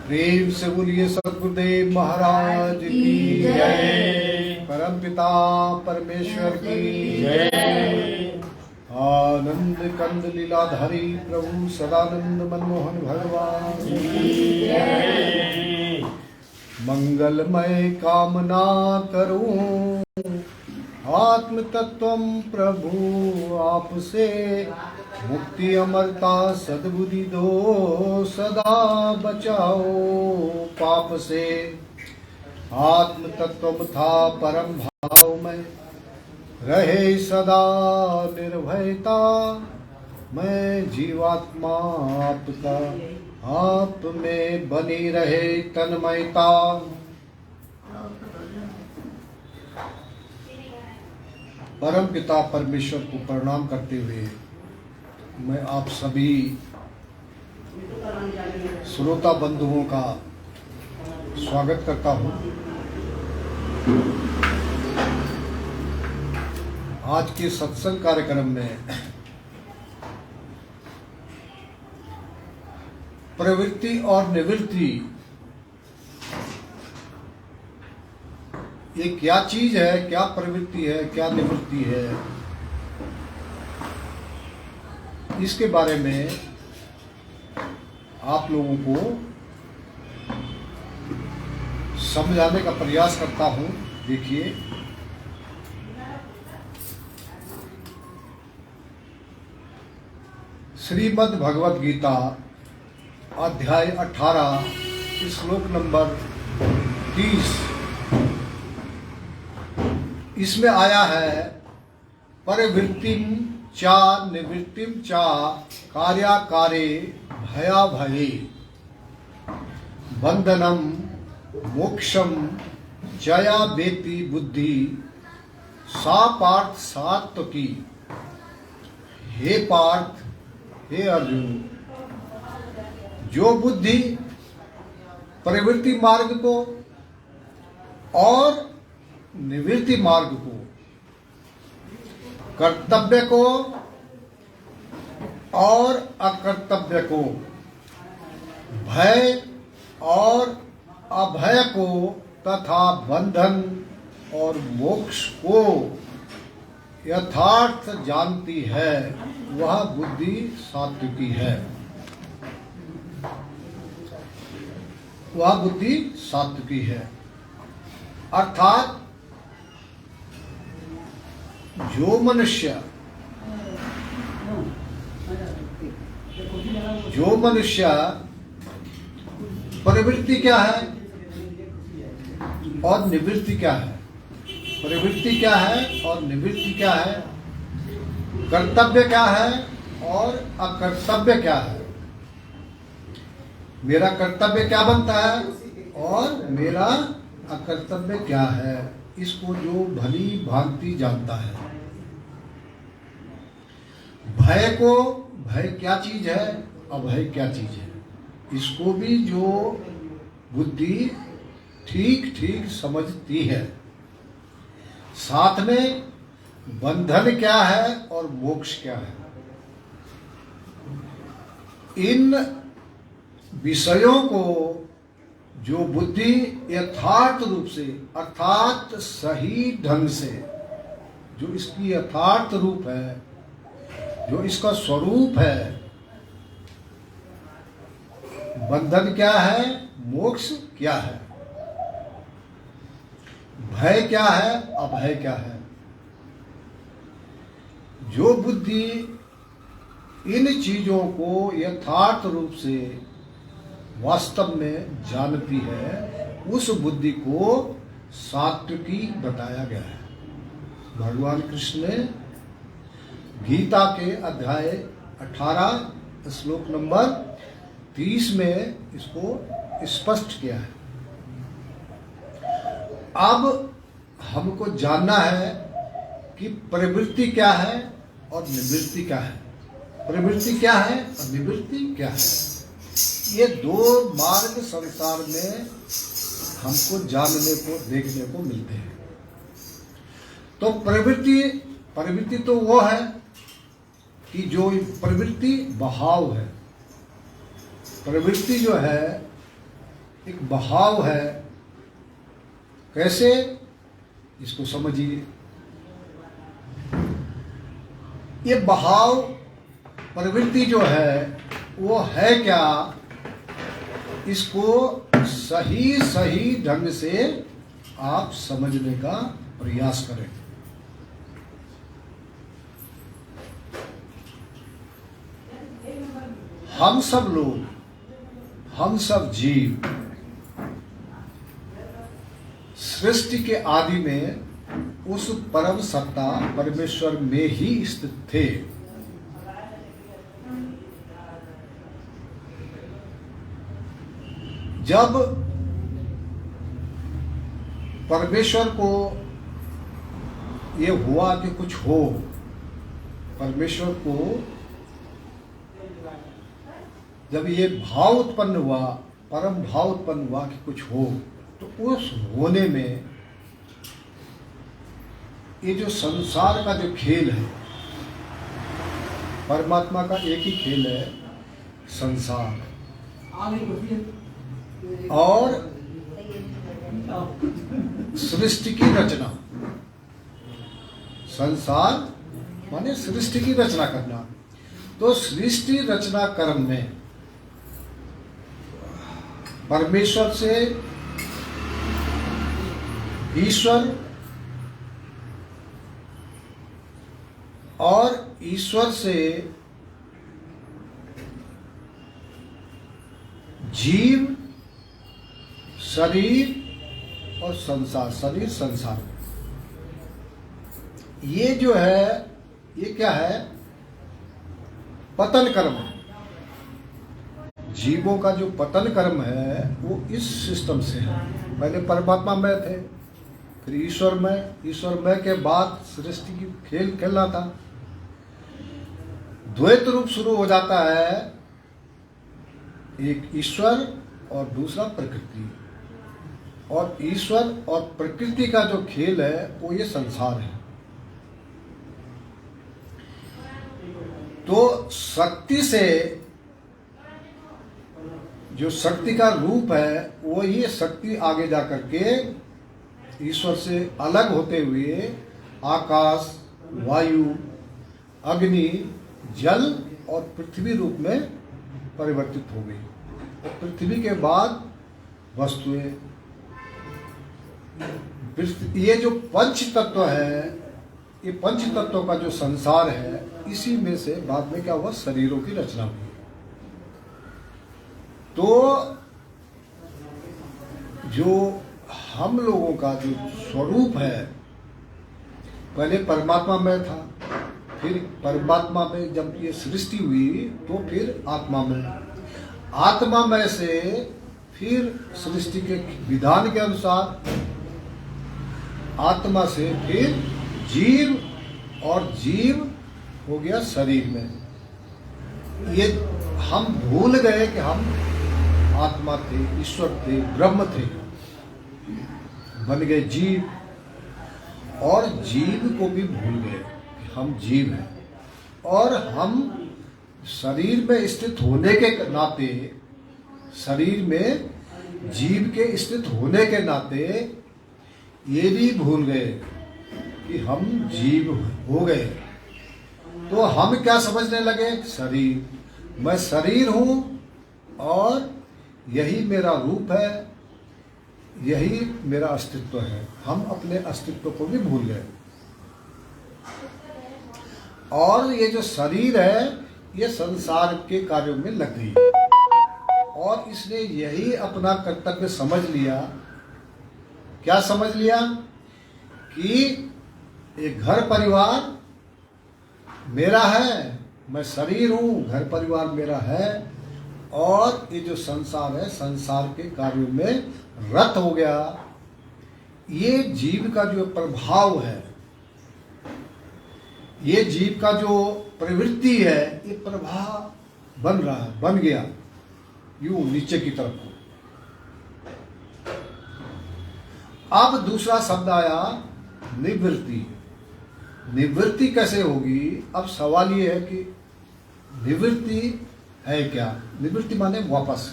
प्रेम से बोलिए सद्गुरुदेव महाराज की जय। परम पिता परमेश्वर की जय। आनंद कंद लीलाधारी प्रभु सदानंद मनमोहन भगवान की जय। मंगलमय कामना करूं आत्म तत्व प्रभु आपसे, मुक्ति अमरता सद्बुद्धि दो, सदा बचाओ पाप से। आत्म तत्व था परम भाव में, रहे सदा निर्भयता। मैं जीवात्मा आपका, आप में बनी रहे तन्मयता। परम पिता परमेश्वर को प्रणाम करते हुए मैं आप सभी श्रोता बंधुओं का स्वागत करता हूं। आज के सत्संग कार्यक्रम में प्रवृत्ति और निवृत्ति ये क्या चीज है, क्या प्रवृत्ति है, क्या निवृत्ति है, इसके बारे में आप लोगों को समझाने का प्रयास करता हूं। देखिए, श्रीमद् भगवद गीता अध्याय 18 श्लोक नंबर 30, इसमें आया है परिवृत्तिम चा निवृत्तिम चा कार्याकारे भयाभये, बंधनम मोक्षम जया वेति बुद्धि सा पार्थ सात्वकी। हे पार्थ, हे अर्जुन, जो बुद्धि प्रवृत्ति मार्ग को और निवृत्ति मार्ग को, कर्तव्य को और अकर्तव्य को, भय और अभय को तथा बंधन और मोक्ष को यथार्थ जानती है, वह बुद्धि सात्विकी है। वह बुद्धि सात्विकी है। अर्थात जो मनुष्य प्रवृत्ति क्या है और निवृत्ति क्या है, प्रवृत्ति क्या है और निवृत्ति क्या है, कर्तव्य क्या है और अकर्तव्य क्या है, मेरा कर्तव्य क्या बनता है और मेरा अकर्तव्य क्या है, इसको जो भली भांति जानता है। भय को, भय क्या चीज है, अभय क्या चीज है, इसको भी जो बुद्धि ठीक ठीक समझती है। साथ में बंधन क्या है और मोक्ष क्या है, इन विषयों को जो बुद्धि यथार्थ रूप से, अर्थात सही ढंग से, जो इसकी यथार्थ रूप है, जो इसका स्वरूप है, बंधन क्या है, मोक्ष क्या है, भय क्या है, अभय क्या है, जो बुद्धि इन चीजों को यथार्थ रूप से वास्तव में जानती है, उस बुद्धि को सात्विकी बताया गया है। भगवान कृष्ण ने गीता के अध्याय 18 श्लोक नंबर 30 में इसको स्पष्ट किया है। अब हमको जानना है कि प्रवृत्ति क्या है और निवृत्ति क्या है, प्रवृत्ति क्या है और निवृत्ति क्या है। ये दो मार्ग संसार में हमको जानने को, देखने को मिलते हैं। तो प्रवृत्ति तो वो है कि जो प्रवृत्ति बहाव है, प्रवृत्ति जो है एक बहाव है। कैसे, इसको समझिए। ये बहाव प्रवृत्ति जो है वो है क्या, इसको सही सही ढंग से आप समझने का प्रयास करें। हम सब लोग, हम सब जीव सृष्टि के आदि में उस परम सत्ता परमेश्वर में ही स्थित थे। जब परमेश्वर को ये हुआ कि कुछ हो, परमेश्वर को जब ये भाव उत्पन्न हुआ, परम भाव उत्पन्न हुआ कि कुछ हो, तो उस होने में ये जो संसार का जो खेल है, परमात्मा का एक ही खेल है, संसार, और सृष्टि की रचना। संसार माने सृष्टि की रचना करना। तो सृष्टि रचना कर्म में परमेश्वर से ईश्वर और ईश्वर से जीव, शरीर और संसार, शरीर संसार, ये जो है ये क्या है, पतन कर्म है। जीवों का जो पतन कर्म है वो इस सिस्टम से है। पहले परमात्मा में थे, फिर ईश्वर में, ईश्वर में के बाद सृष्टि की खेल खेलना था। द्वैत रूप शुरू हो जाता है, एक ईश्वर और दूसरा प्रकृति, और ईश्वर और प्रकृति का जो खेल है वो ये संसार है। तो शक्ति से, जो शक्ति का रूप है वो ये शक्ति आगे जाकर के ईश्वर से अलग होते हुए आकाश, वायु, अग्नि, जल और पृथ्वी रूप में परिवर्तित हो गई। और पृथ्वी के बाद वस्तुएं, ये जो पंच तत्व है, ये पंच तत्वों का जो संसार है, इसी में से बाद में क्या हुआ, शरीरों की रचना हुई। तो जो हम लोगों का जो स्वरूप है, पहले परमात्मा में था, फिर परमात्मा में जब ये सृष्टि हुई तो फिर आत्मा में, आत्मा में से फिर सृष्टि के विधान के अनुसार आत्मा से फिर जीव, और जीव हो गया शरीर में। ये हम भूल गए कि हम आत्मा थे, ईश्वर थे, ब्रह्म थे, बन गए जीव, और जीव को भी भूल गए कि हम जीव हैं। और हम शरीर में स्थित होने के नाते, शरीर में जीव के स्थित होने के नाते ये भी भूल गए कि हम जीव हो गए। तो हम क्या समझने लगे, शरीर, मैं शरीर हूं और यही मेरा रूप है, यही मेरा अस्तित्व है। हम अपने अस्तित्व को भी भूल गए। और ये जो शरीर है ये संसार के कार्यों में लग गई, और इसने यही अपना कर्तव्य समझ लिया। क्या समझ लिया कि एक घर परिवार मेरा है, मैं शरीर हूं, घर परिवार मेरा है, और ये जो संसार है, संसार के कार्यों में रत हो गया। ये जीव का जो प्रभाव है, ये जीव का जो प्रवृत्ति है, ये प्रभाव बन रहा है, बन गया यूं नीचे की तरफ को। अब दूसरा शब्द आया निवृत्ति। निवृत्ति कैसे होगी? अब सवाल ये है कि निवृत्ति है क्या? निवृत्ति माने वापस,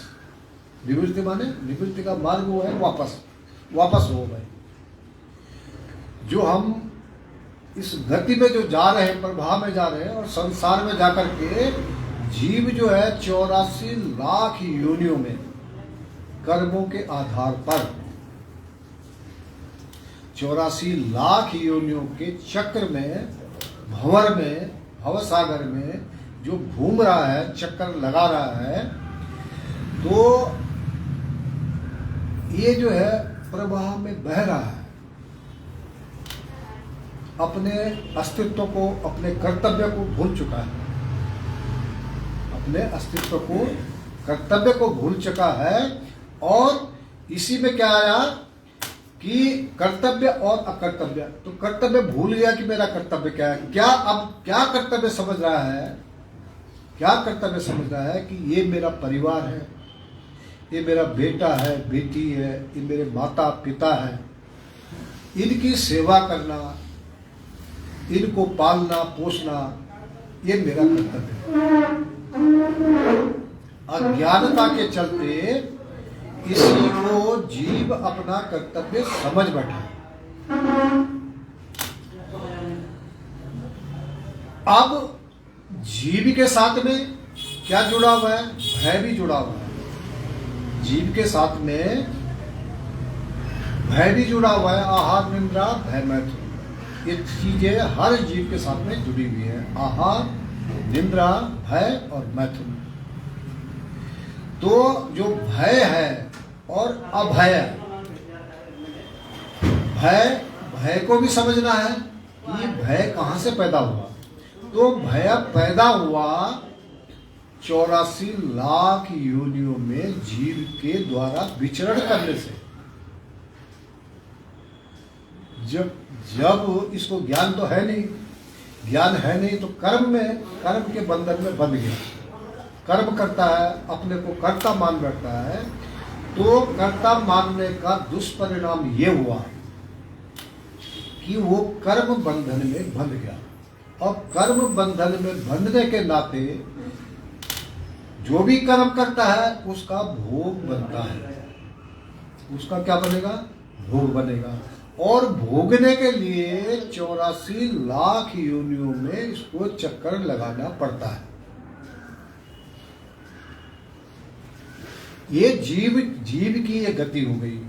निवृत्ति माने निवृत्ति का मार्ग वो है वापस हो भाई। जो हम इस गति में जो जा रहे हैं, प्रभाव में जा रहे हैं, और संसार में जाकर के जीव जो है 84 लाख योनियों में कर्मों के आधार पर 84 लाख योनियों के चक्र में, भंवर में, भवसागर में जो घूम रहा है, चक्कर लगा रहा है, तो ये जो है प्रवाह में बह रहा है। अपने अस्तित्व को, अपने कर्तव्य को भूल चुका है, अपने अस्तित्व को, कर्तव्य को भूल चुका है। और इसी में क्या आया कि कर्तव्य और अकर्तव्य। तो कर्तव्य भूल गया कि मेरा कर्तव्य क्या है। अब क्या कर्तव्य समझ रहा है, क्या कर्तव्य समझ रहा है कि ये मेरा परिवार है, ये मेरा बेटा है, बेटी है, ये मेरे माता पिता है, इनकी सेवा करना, इनको पालना पोसना, ये मेरा कर्तव्य है। अज्ञानता के चलते इसी को जीव अपना कर्तव्य समझ बैठा। अब जीव के साथ में क्या जुड़ा हुआ है? भय भी जुड़ा हुआ है। जीव के साथ में भय भी जुड़ा हुआ है। आहार, निद्रा, भय, मैथुन, ये चीजें हर जीव के साथ में जुड़ी हुई है। आहार, निद्रा, भय और मैथुन। तो जो भय है और अभय, भय को भी समझना है कि भय कहां से पैदा हुआ। तो भय पैदा हुआ 84 लाख योनियों में जीव के द्वारा विचरण करने से। जब इसको ज्ञान तो है नहीं, ज्ञान है नहीं, तो कर्म के बंधन में बंध गया। कर्म करता है, अपने को कर्ता मान बैठता है। तो कर्ता मानने का दुष्परिणाम ये हुआ कि वो कर्म बंधन में बंध गया। और कर्म बंधन में बंधने के नाते जो भी कर्म करता है उसका भोग बनता है। उसका क्या बनेगा? भोग बनेगा। और भोगने के लिए 84 लाख योनियों में इसको चक्कर लगाना पड़ता है। ये जीव की ये गति हो गई।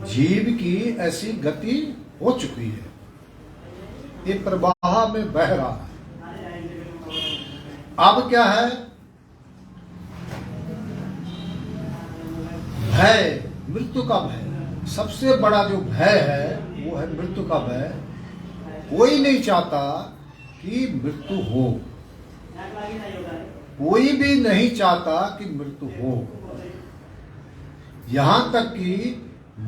जीव की ऐसी गति हो चुकी है। ये प्रवाह में बह रहा है। अब क्या है? भय, मृत्यु का भय। सबसे बड़ा जो भय है वो है मृत्यु का भय। कोई नहीं चाहता कि मृत्यु हो, कोई भी नहीं चाहता कि मृत्यु हो। यहां तक कि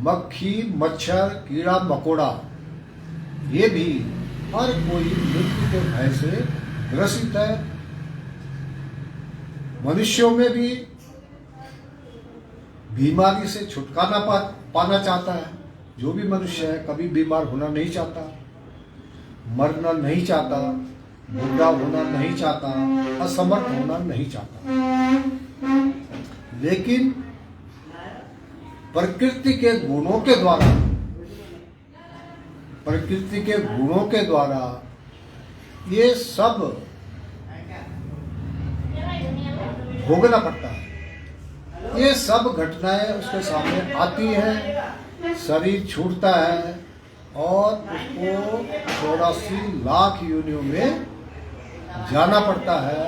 मक्खी, मच्छर, कीड़ा मकोड़ा, ये भी हर कोई मृत्यु के भय से ग्रसित है। मनुष्यों में भी बीमारी से छुटकारा पाना चाहता है। जो भी मनुष्य है कभी बीमार होना नहीं चाहता, मरना नहीं चाहता, बूढ़ा होना नहीं चाहता, असमर्थ होना नहीं चाहता। लेकिन प्रकृति के गुणों के द्वारा, प्रकृति के गुणों के द्वारा ये सब भोगना पड़ता है। ये सब घटनाएं उसके सामने आती हैं, शरीर छूटता है और उसको 84 लाख योनियों में जाना पड़ता है।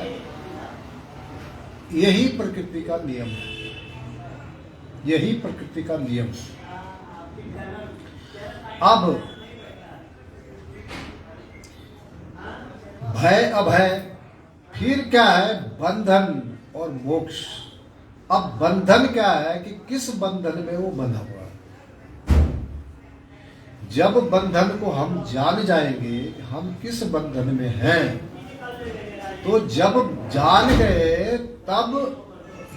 यही प्रकृति का नियम है, यही प्रकृति का नियम है। अब भय, अभय, फिर क्या है? बंधन और मोक्ष। अब बंधन क्या है कि किस बंधन में वो बंधा हुआ है। जब बंधन को हम जान जाएंगे हम किस बंधन में हैं, तो जब जान गए तब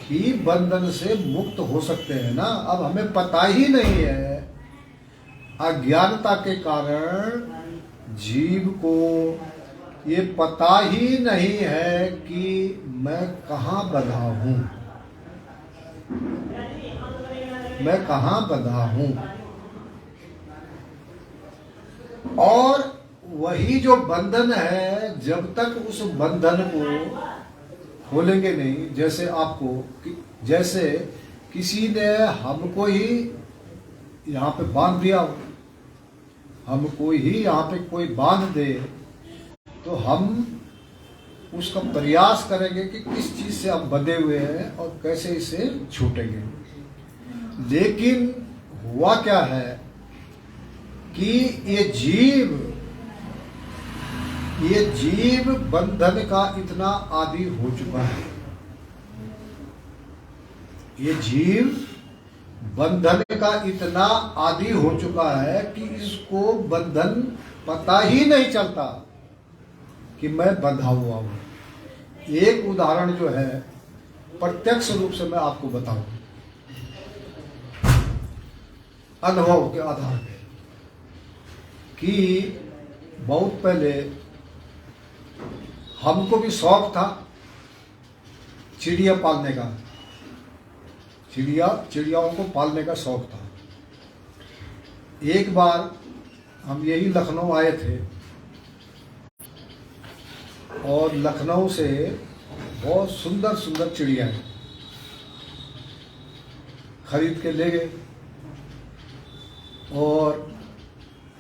ही बंधन से मुक्त हो सकते हैं ना। अब हमें पता ही नहीं है, अज्ञानता के कारण जीव को ये पता ही नहीं है कि मैं कहाँ बंधा हूं। मैं कहाँ बंधा हूं। और वही जो बंधन है, जब तक उस बंधन को खोलेंगे नहीं, जैसे आपको, जैसे किसी ने हमको ही यहाँ पे बांध दिया हो, हमको ही यहाँ पे कोई बांध दे, तो हम उसका प्रयास करेंगे कि किस चीज से हम बंधे हुए हैं और कैसे इसे छूटेंगे। लेकिन हुआ क्या है कि ये जीव बंधन का इतना आदी हो चुका है, ये जीव बंधन का इतना आदी हो चुका है कि इसको बंधन पता ही नहीं चलता कि मैं बंधा हुआ हूं। एक उदाहरण जो है प्रत्यक्ष रूप से मैं आपको बताऊं, अनुभव के आधार पे, कि बहुत पहले हमको भी शौक था चिड़िया पालने का, चिड़ियाओं को पालने का शौक था। एक बार हम यही लखनऊ आए थे और लखनऊ से बहुत सुंदर सुंदर चिड़ियाएं खरीद के ले गए और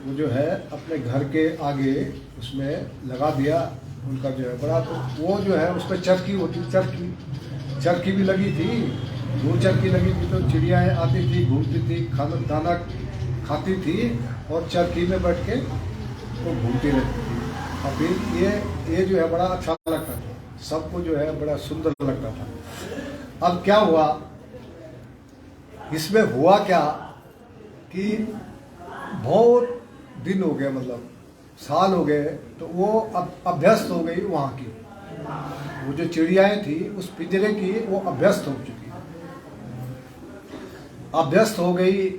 वो जो है अपने घर के आगे उसमें लगा दिया। उनका जो है बड़ा, तो वो जो है उस पर चरखी होती, चरखी भी लगी थी, दो चरखी लगी थी, तो चिड़ियाएँ आती थी, घूमती थी, खाना दाना खाती थी और चरखी में बैठ के वो घूमती रहती थी। और फिर ये जो है बड़ा अच्छा लगता था, सबको जो है बड़ा सुंदर लगता था। अब क्या हुआ, इसमें हुआ क्या कि बहुत दिन हो गए, मतलब साल हो गए, तो वो अब अभ्यस्त हो गई वहाँ की, वो जो चिड़ियाएँ थी उस पिंजरे की वो अभ्यस्त हो चुकी, अभ्यस्त हो गई।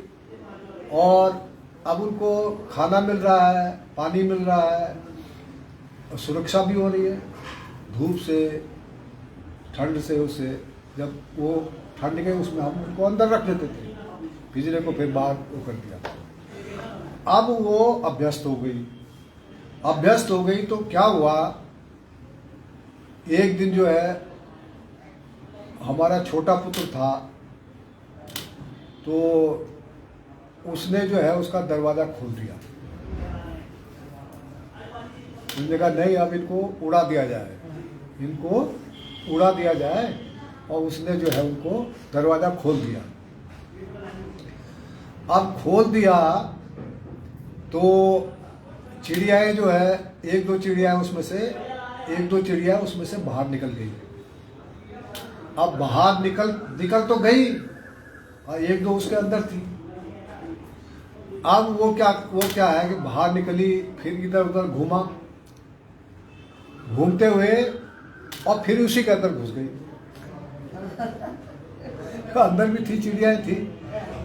और अब उनको खाना मिल रहा है, पानी मिल रहा है, और सुरक्षा भी हो रही है धूप से, ठंड से। उससे जब वो ठंड के उसमें हम उनको अंदर रख लेते थे, पिंजरे को फिर बाहर वो कर दिया। अब वो अभ्यस्त हो गई तो क्या हुआ, एक दिन जो है हमारा छोटा पुत्र था, तो उसने जो है उसका दरवाज़ा खोल दिया। उसने कहा नहीं, अब इनको उड़ा दिया जाए, और उसने जो है उनको दरवाज़ा खोल दिया। अब खोल दिया तो चिड़ियाएँ जो है एक दो चिड़िया उसमें से बाहर निकल गई। अब बाहर निकल तो गई और एक दो उसके अंदर थी। अब वो क्या है कि बाहर निकली, फिर इधर उधर घूमते हुए और फिर उसी के अंदर घुस गई। अंदर भी थी, चिड़ियाएँ थी,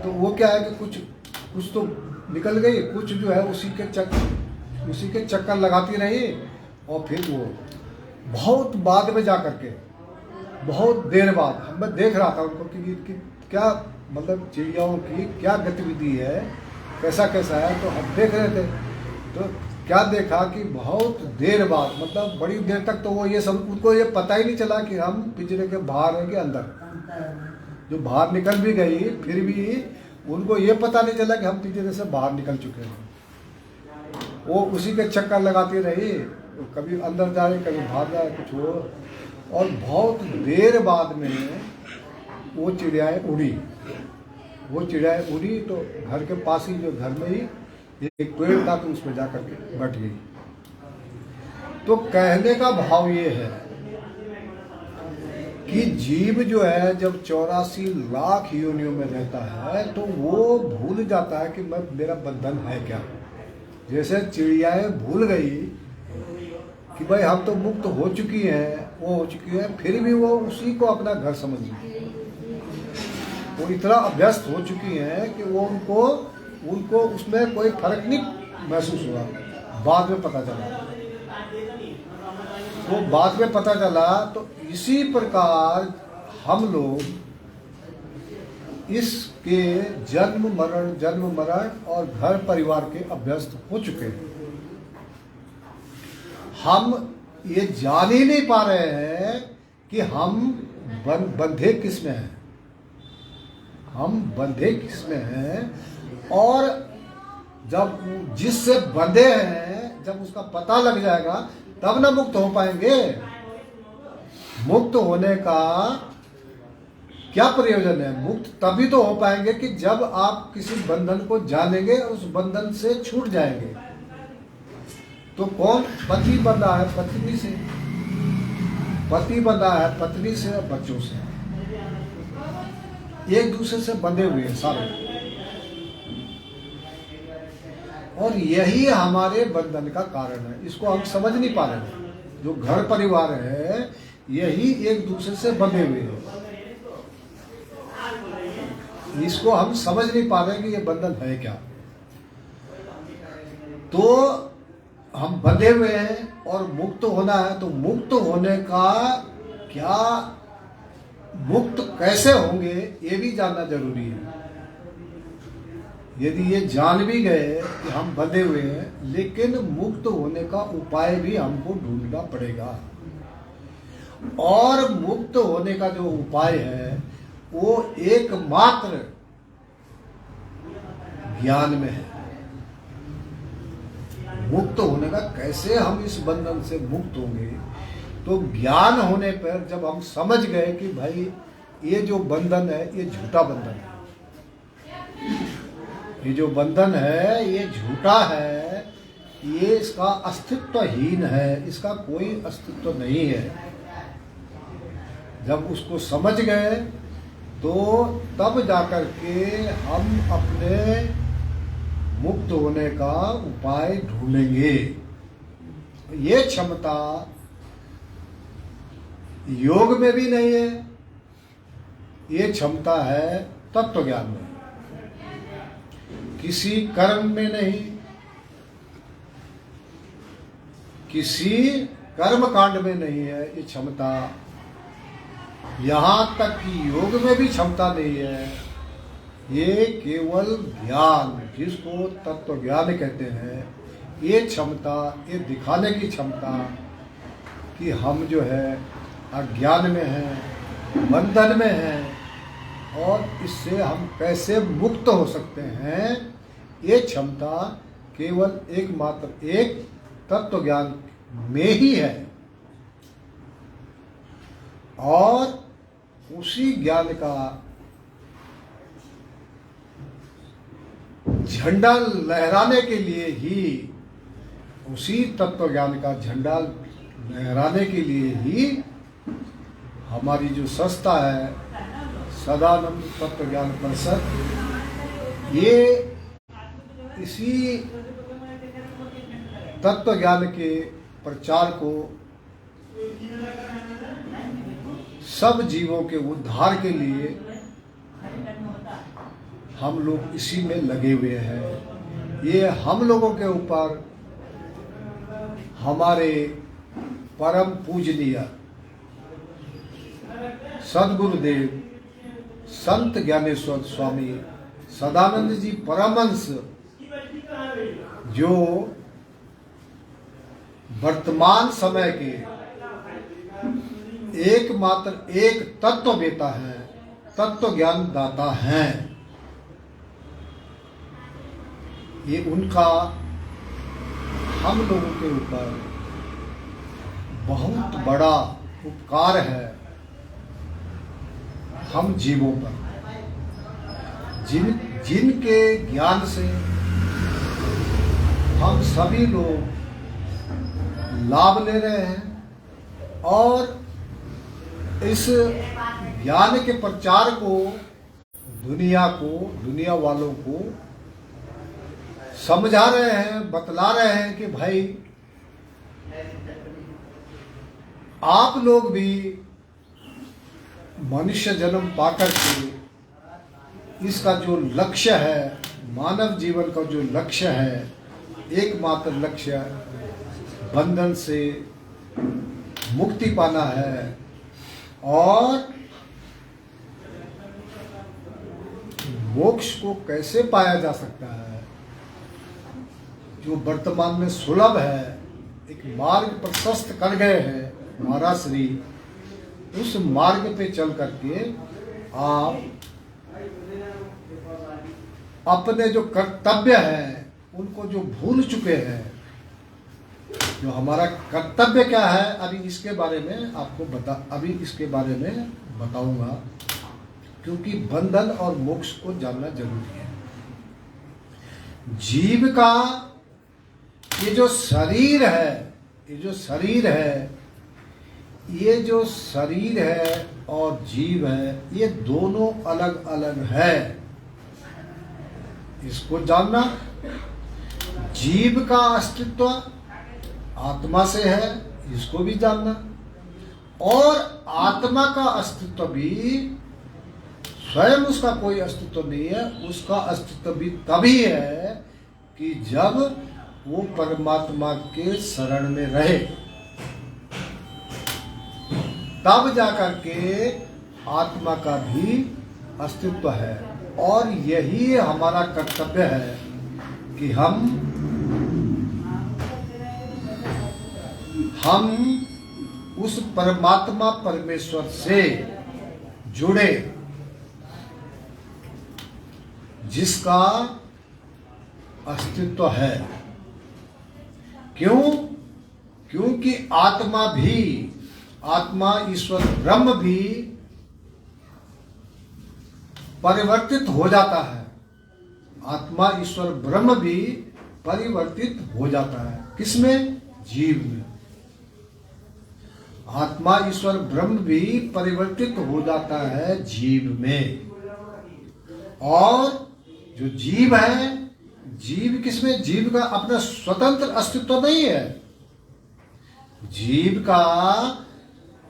तो वो क्या है कि कुछ तो निकल गई, कुछ जो है उसी के चक्कर लगाती रही। और फिर वो बहुत बाद में जा करके, बहुत देर बाद मैं देख रहा था उनको कि क्या मतलब चिड़ियाओं की क्या गतिविधि है, कैसा है, तो हम देख रहे थे। तो क्या देखा कि बहुत देर बाद, मतलब बड़ी देर तक तो वो उनको ये पता ही नहीं चला कि हम पिंजरे के बाहर हैं कि अंदर। जो बाहर निकल भी गई, फिर भी उनको ये पता नहीं चला कि हम पिंजरे से बाहर निकल चुके हैं। वो उसी के चक्कर लगाती रही, कभी अंदर जा रही, कभी बाहर जा रही, कुछ हो। और बहुत देर बाद में वो चिड़ियाएँ उड़ी तो घर के पास ही, जो घर में ही एक पेड़ था, तो उसमें जाकर के बैठ गई। तो कहने का भाव ये है कि जीव जो है जब 84 लाख योनियों में रहता है, तो वो भूल जाता है कि मेरा बंधन है क्या। जैसे चिड़ियाएँ भूल गई कि भाई हम तो मुक्त हो चुकी हैं, फिर भी वो उसी को अपना घर समझ ली। वो इतना अभ्यस्त हो चुकी हैं कि वो उनको उसमें कोई फर्क नहीं महसूस हुआ। बाद में पता चला, तो इसी प्रकार हम लोग इसके जन्म मरण और घर परिवार के अभ्यस्त हो चुके हैं। हम ये जान ही नहीं पा रहे हैं कि हम बंधे किस में हैं, हम बंधे किस में हैं। और जब जिससे बंधे हैं, जब उसका पता लग जाएगा तब ना मुक्त हो पाएंगे। मुक्त होने का क्या प्रयोजन है? मुक्त तभी तो हो पाएंगे कि जब आप किसी बंधन को जानेंगे, उस बंधन से छूट जाएंगे। तो कौन? पति बंधा है पत्नी से, पति बंधा है पत्नी से और बच्चों से, एक दूसरे से बंधे हुए हैं सारे। और यही हमारे बंधन का कारण है। इसको हम समझ नहीं पा रहे हैं। जो घर परिवार है यही एक दूसरे से बंधे हुए हैं। इसको हम समझ नहीं पा रहे कि ये बंधन है क्या। तो हम बंधे हुए हैं और मुक्त होना है। तो मुक्त होने का क्या, मुक्त कैसे होंगे ये भी जानना जरूरी है। यदि ये जान भी गए कि हम बंधे हुए हैं, लेकिन मुक्त होने का उपाय भी हमको ढूंढना पड़ेगा। और मुक्त होने का जो उपाय है वो एकमात्र ज्ञान में है। मुक्त होने का कैसे हम इस बंधन से मुक्त होंगे? तो ज्ञान होने पर जब हम समझ गए कि भाई ये जो बंधन है ये झूठा बंधन है, ये जो बंधन है ये झूठा है, ये इसका अस्तित्वहीन है, इसका कोई अस्तित्व नहीं है। जब उसको समझ गए तो तब जाकर के हम अपने मुक्त होने का उपाय ढूंढेंगे। ये क्षमता योग में भी नहीं है, ये क्षमता है तत्व ज्ञान में। किसी कर्म में नहीं, किसी कर्म कांड में नहीं है ये क्षमता। यहां तक कि योग में भी क्षमता नहीं है। ये केवल ज्ञान, जिसको तत्व ज्ञान कहते हैं, ये क्षमता, ये दिखाने की क्षमता कि हम जो है अज्ञान में हैं, बंधन में हैं और इससे हम कैसे मुक्त हो सकते हैं, ये क्षमता केवल एकमात्र एक तत्व ज्ञान में ही है। और उसी ज्ञान का झंडा लहराने के लिए ही, उसी तत्व ज्ञान का झंडा लहराने के लिए ही हमारी जो संस्था है सदानंद तत्व ज्ञान परिषद, ये इसी तत्व ज्ञान के प्रचार को सब जीवों के उद्धार के लिए हम लोग इसी में लगे हुए हैं। ये हम लोगों के ऊपर हमारे परम पूजनीय सद्गुरुदेव संत ज्ञानेश्वर स्वामी सदानंद जी परमहंस, जो वर्तमान समय के एकमात्र एक तत्ववेता है, तत्व ज्ञान दाता हैं, ये उनका हम लोगों के ऊपर बहुत बड़ा उपकार है। हम जीवों पर जिनके ज्ञान से हम सभी लोग लाभ ले रहे हैं और इस ज्ञान के प्रचार को दुनिया वालों को समझा रहे हैं, बतला रहे हैं कि भाई आप लोग भी मनुष्य जन्म पाकर के इसका जो लक्ष्य है, मानव जीवन का जो लक्ष्य है, एकमात्र लक्ष्य बंधन से मुक्ति पाना है और मोक्ष को कैसे पाया जा सकता है, जो वर्तमान में सुलभ है, एक मार्ग प्रशस्त कर गए हैं महाराज श्री, उस मार्ग पे चल करके आप अपने जो कर्तव्य है उनको जो भूल चुके हैं। जो हमारा कर्तव्य क्या है, अभी इसके बारे में बताऊंगा, क्योंकि बंधन और मोक्ष को जानना जरूरी है। जीव का ये जो शरीर है और जीव है, ये दोनों अलग अलग है। इसको जानना, जीव का अस्तित्व आत्मा से है, इसको भी जानना, और आत्मा का अस्तित्व भी स्वयं उसका कोई अस्तित्व नहीं है, उसका अस्तित्व भी तभी है कि जब वो परमात्मा के शरण में रहे, तब जाकर के आत्मा का भी अस्तित्व है। और यही हमारा कर्तव्य है कि हम उस परमात्मा परमेश्वर से जुड़े, जिसका अस्तित्व है। क्यों? क्योंकि आत्मा ईश्वर ब्रह्म भी परिवर्तित हो जाता है। आत्मा ईश्वर ब्रह्म भी परिवर्तित हो जाता है। किसमें? जीव में। आत्मा ईश्वर ब्रह्म भी परिवर्तित हो जाता है जीव में। और जो जीव है, जीव किसमें? जीव का अपना स्वतंत्र अस्तित्व नहीं है। जीव का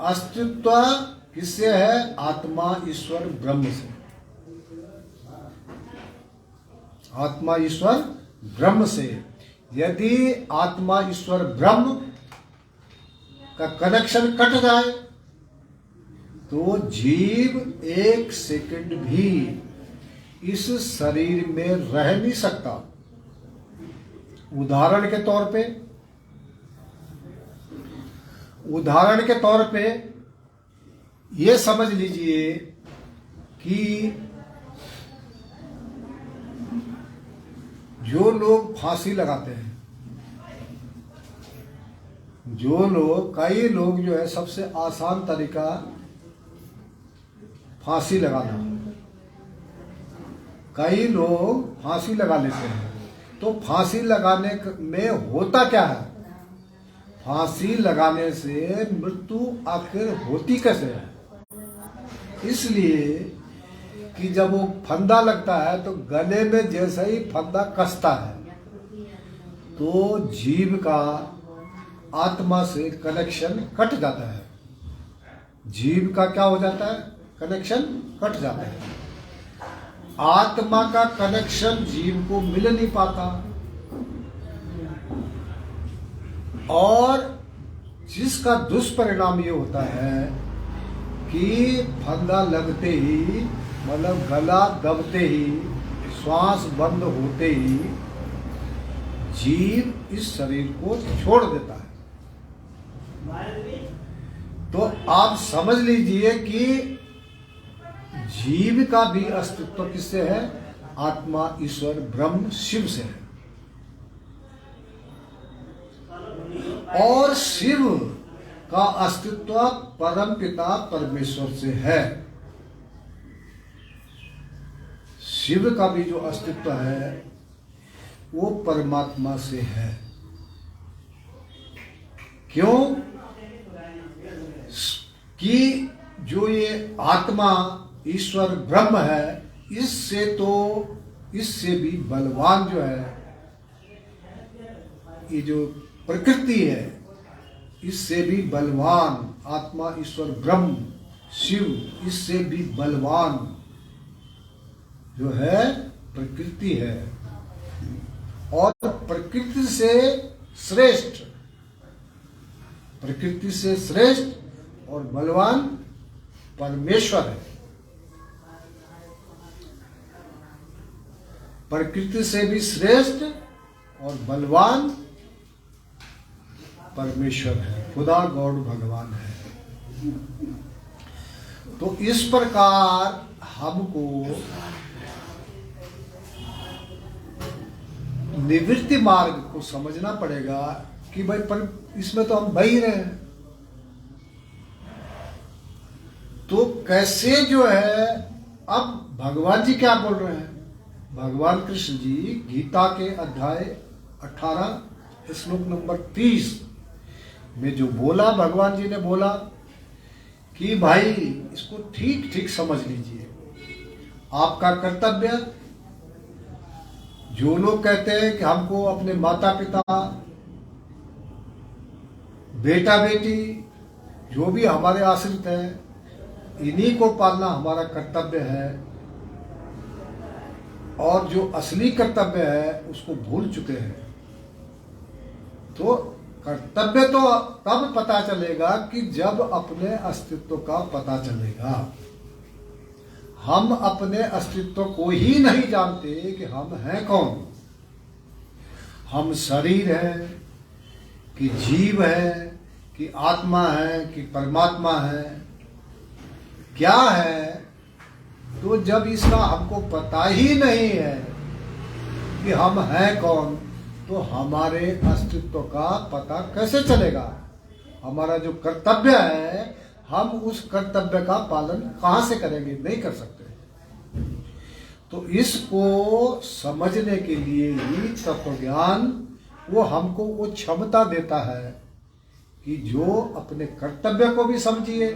अस्तित्व किससे है? आत्मा ईश्वर ब्रह्म से। आत्मा ईश्वर ब्रह्म से। यदि आत्मा ईश्वर ब्रह्म का कनेक्शन कट जाए तो जीव एक सेकंड भी इस शरीर में रह नहीं सकता। उदाहरण के तौर पे ये समझ लीजिए कि जो लोग फांसी लगाते हैं, कई लोग जो है, सबसे आसान तरीका फांसी लगाना। कई लोग फांसी लगा लेते हैं। तो फांसी लगाने में होता क्या है? फांसी लगाने से मृत्यु आखिर होती कैसे है? इसलिए कि जब वो फंदा लगता है तो गले में जैसे ही फंदा कसता है तो जीव का आत्मा से कनेक्शन कट जाता है। जीव का क्या हो जाता है? कनेक्शन कट जाता है। आत्मा का कनेक्शन जीव को मिल नहीं पाता। और जिसका दुष्परिणाम ये होता है कि फंदा लगते ही, मतलब गला दबते ही, श्वास बंद होते ही जीव इस शरीर को छोड़ देता है। तो आप समझ लीजिए कि जीव का भी अस्तित्व किससे है? आत्मा ईश्वर ब्रह्म शिव से है। और शिव का अस्तित्व परम पिता परमेश्वर से है। शिव का भी जो अस्तित्व है वो परमात्मा से है। क्यों? कि जो ये आत्मा ईश्वर ब्रह्म है, इससे भी बलवान जो है, ये जो प्रकृति है, इससे भी बलवान आत्मा ईश्वर ब्रह्म शिव, इससे भी बलवान जो है प्रकृति है। और प्रकृति से श्रेष्ठ और बलवान परमेश्वर है। प्रकृति से भी श्रेष्ठ और बलवान परमेश्वर है, खुदा गॉड भगवान है। तो इस प्रकार हमको निवृत्ति मार्ग को समझना पड़ेगा कि भाई पर इसमें तो हम बह ही रहे हैं, तो कैसे जो है। अब भगवान जी क्या बोल रहे हैं? भगवान कृष्ण जी गीता के अध्याय 18 श्लोक नंबर 30 में जो बोला, भगवान जी ने बोला कि भाई इसको ठीक ठीक समझ लीजिए। आपका कर्तव्य, जो लोग कहते हैं कि हमको अपने माता पिता, बेटा बेटी, जो भी हमारे आश्रित हैं, इन्हीं को पालना हमारा कर्तव्य है, और जो असली कर्तव्य है उसको भूल चुके हैं। तो कर्तव्य तो तब पता चलेगा कि जब अपने अस्तित्व का पता चलेगा। हम अपने अस्तित्व को ही नहीं जानते कि हम हैं कौन। हम शरीर हैं कि जीव है कि आत्मा है कि परमात्मा है, क्या है? तो जब इसका हमको पता ही नहीं है कि हम हैं कौन, तो हमारे अस्तित्व का पता कैसे चलेगा? हमारा जो कर्तव्य है, हम उस कर्तव्य का पालन कहाँ से करेंगे? नहीं कर सकते। तो इसको समझने के लिए ही तत्वज्ञान वो हमको वो क्षमता देता है कि जो अपने कर्तव्य को भी समझिए,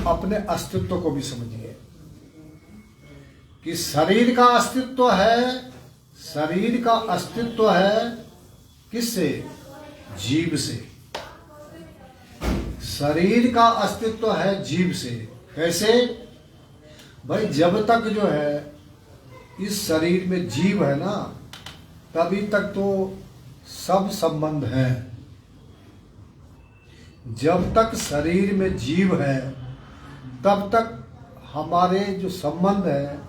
अपने अस्तित्व को भी समझिए कि शरीर का अस्तित्व है। शरीर का अस्तित्व है किससे? जीव से। शरीर का अस्तित्व है जीव से। कैसे? भाई जब तक जो है इस शरीर में जीव है ना, तभी तक तो सब संबंध है। जब तक शरीर में जीव है तब तक हमारे जो संबंध है,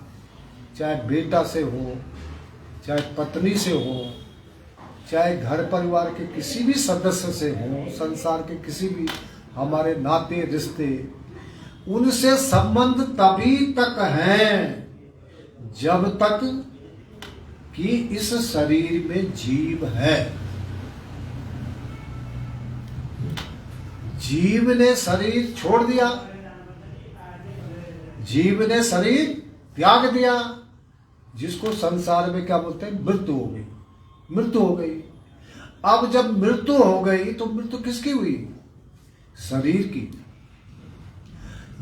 चाहे बेटा से हो, चाहे पत्नी से हो, चाहे घर परिवार के किसी भी सदस्य से हो, संसार के किसी भी हमारे नाते रिश्ते, उनसे संबंध तभी तक हैं जब तक कि इस शरीर में जीव है। जीव ने शरीर छोड़ दिया, जीव ने शरीर त्याग दिया, जिसको संसार में क्या बोलते हैं? मृत्यु हो गई। मृत्यु हो गई। अब जब मृत्यु हो गई तो मृत्यु किसकी हुई? शरीर की।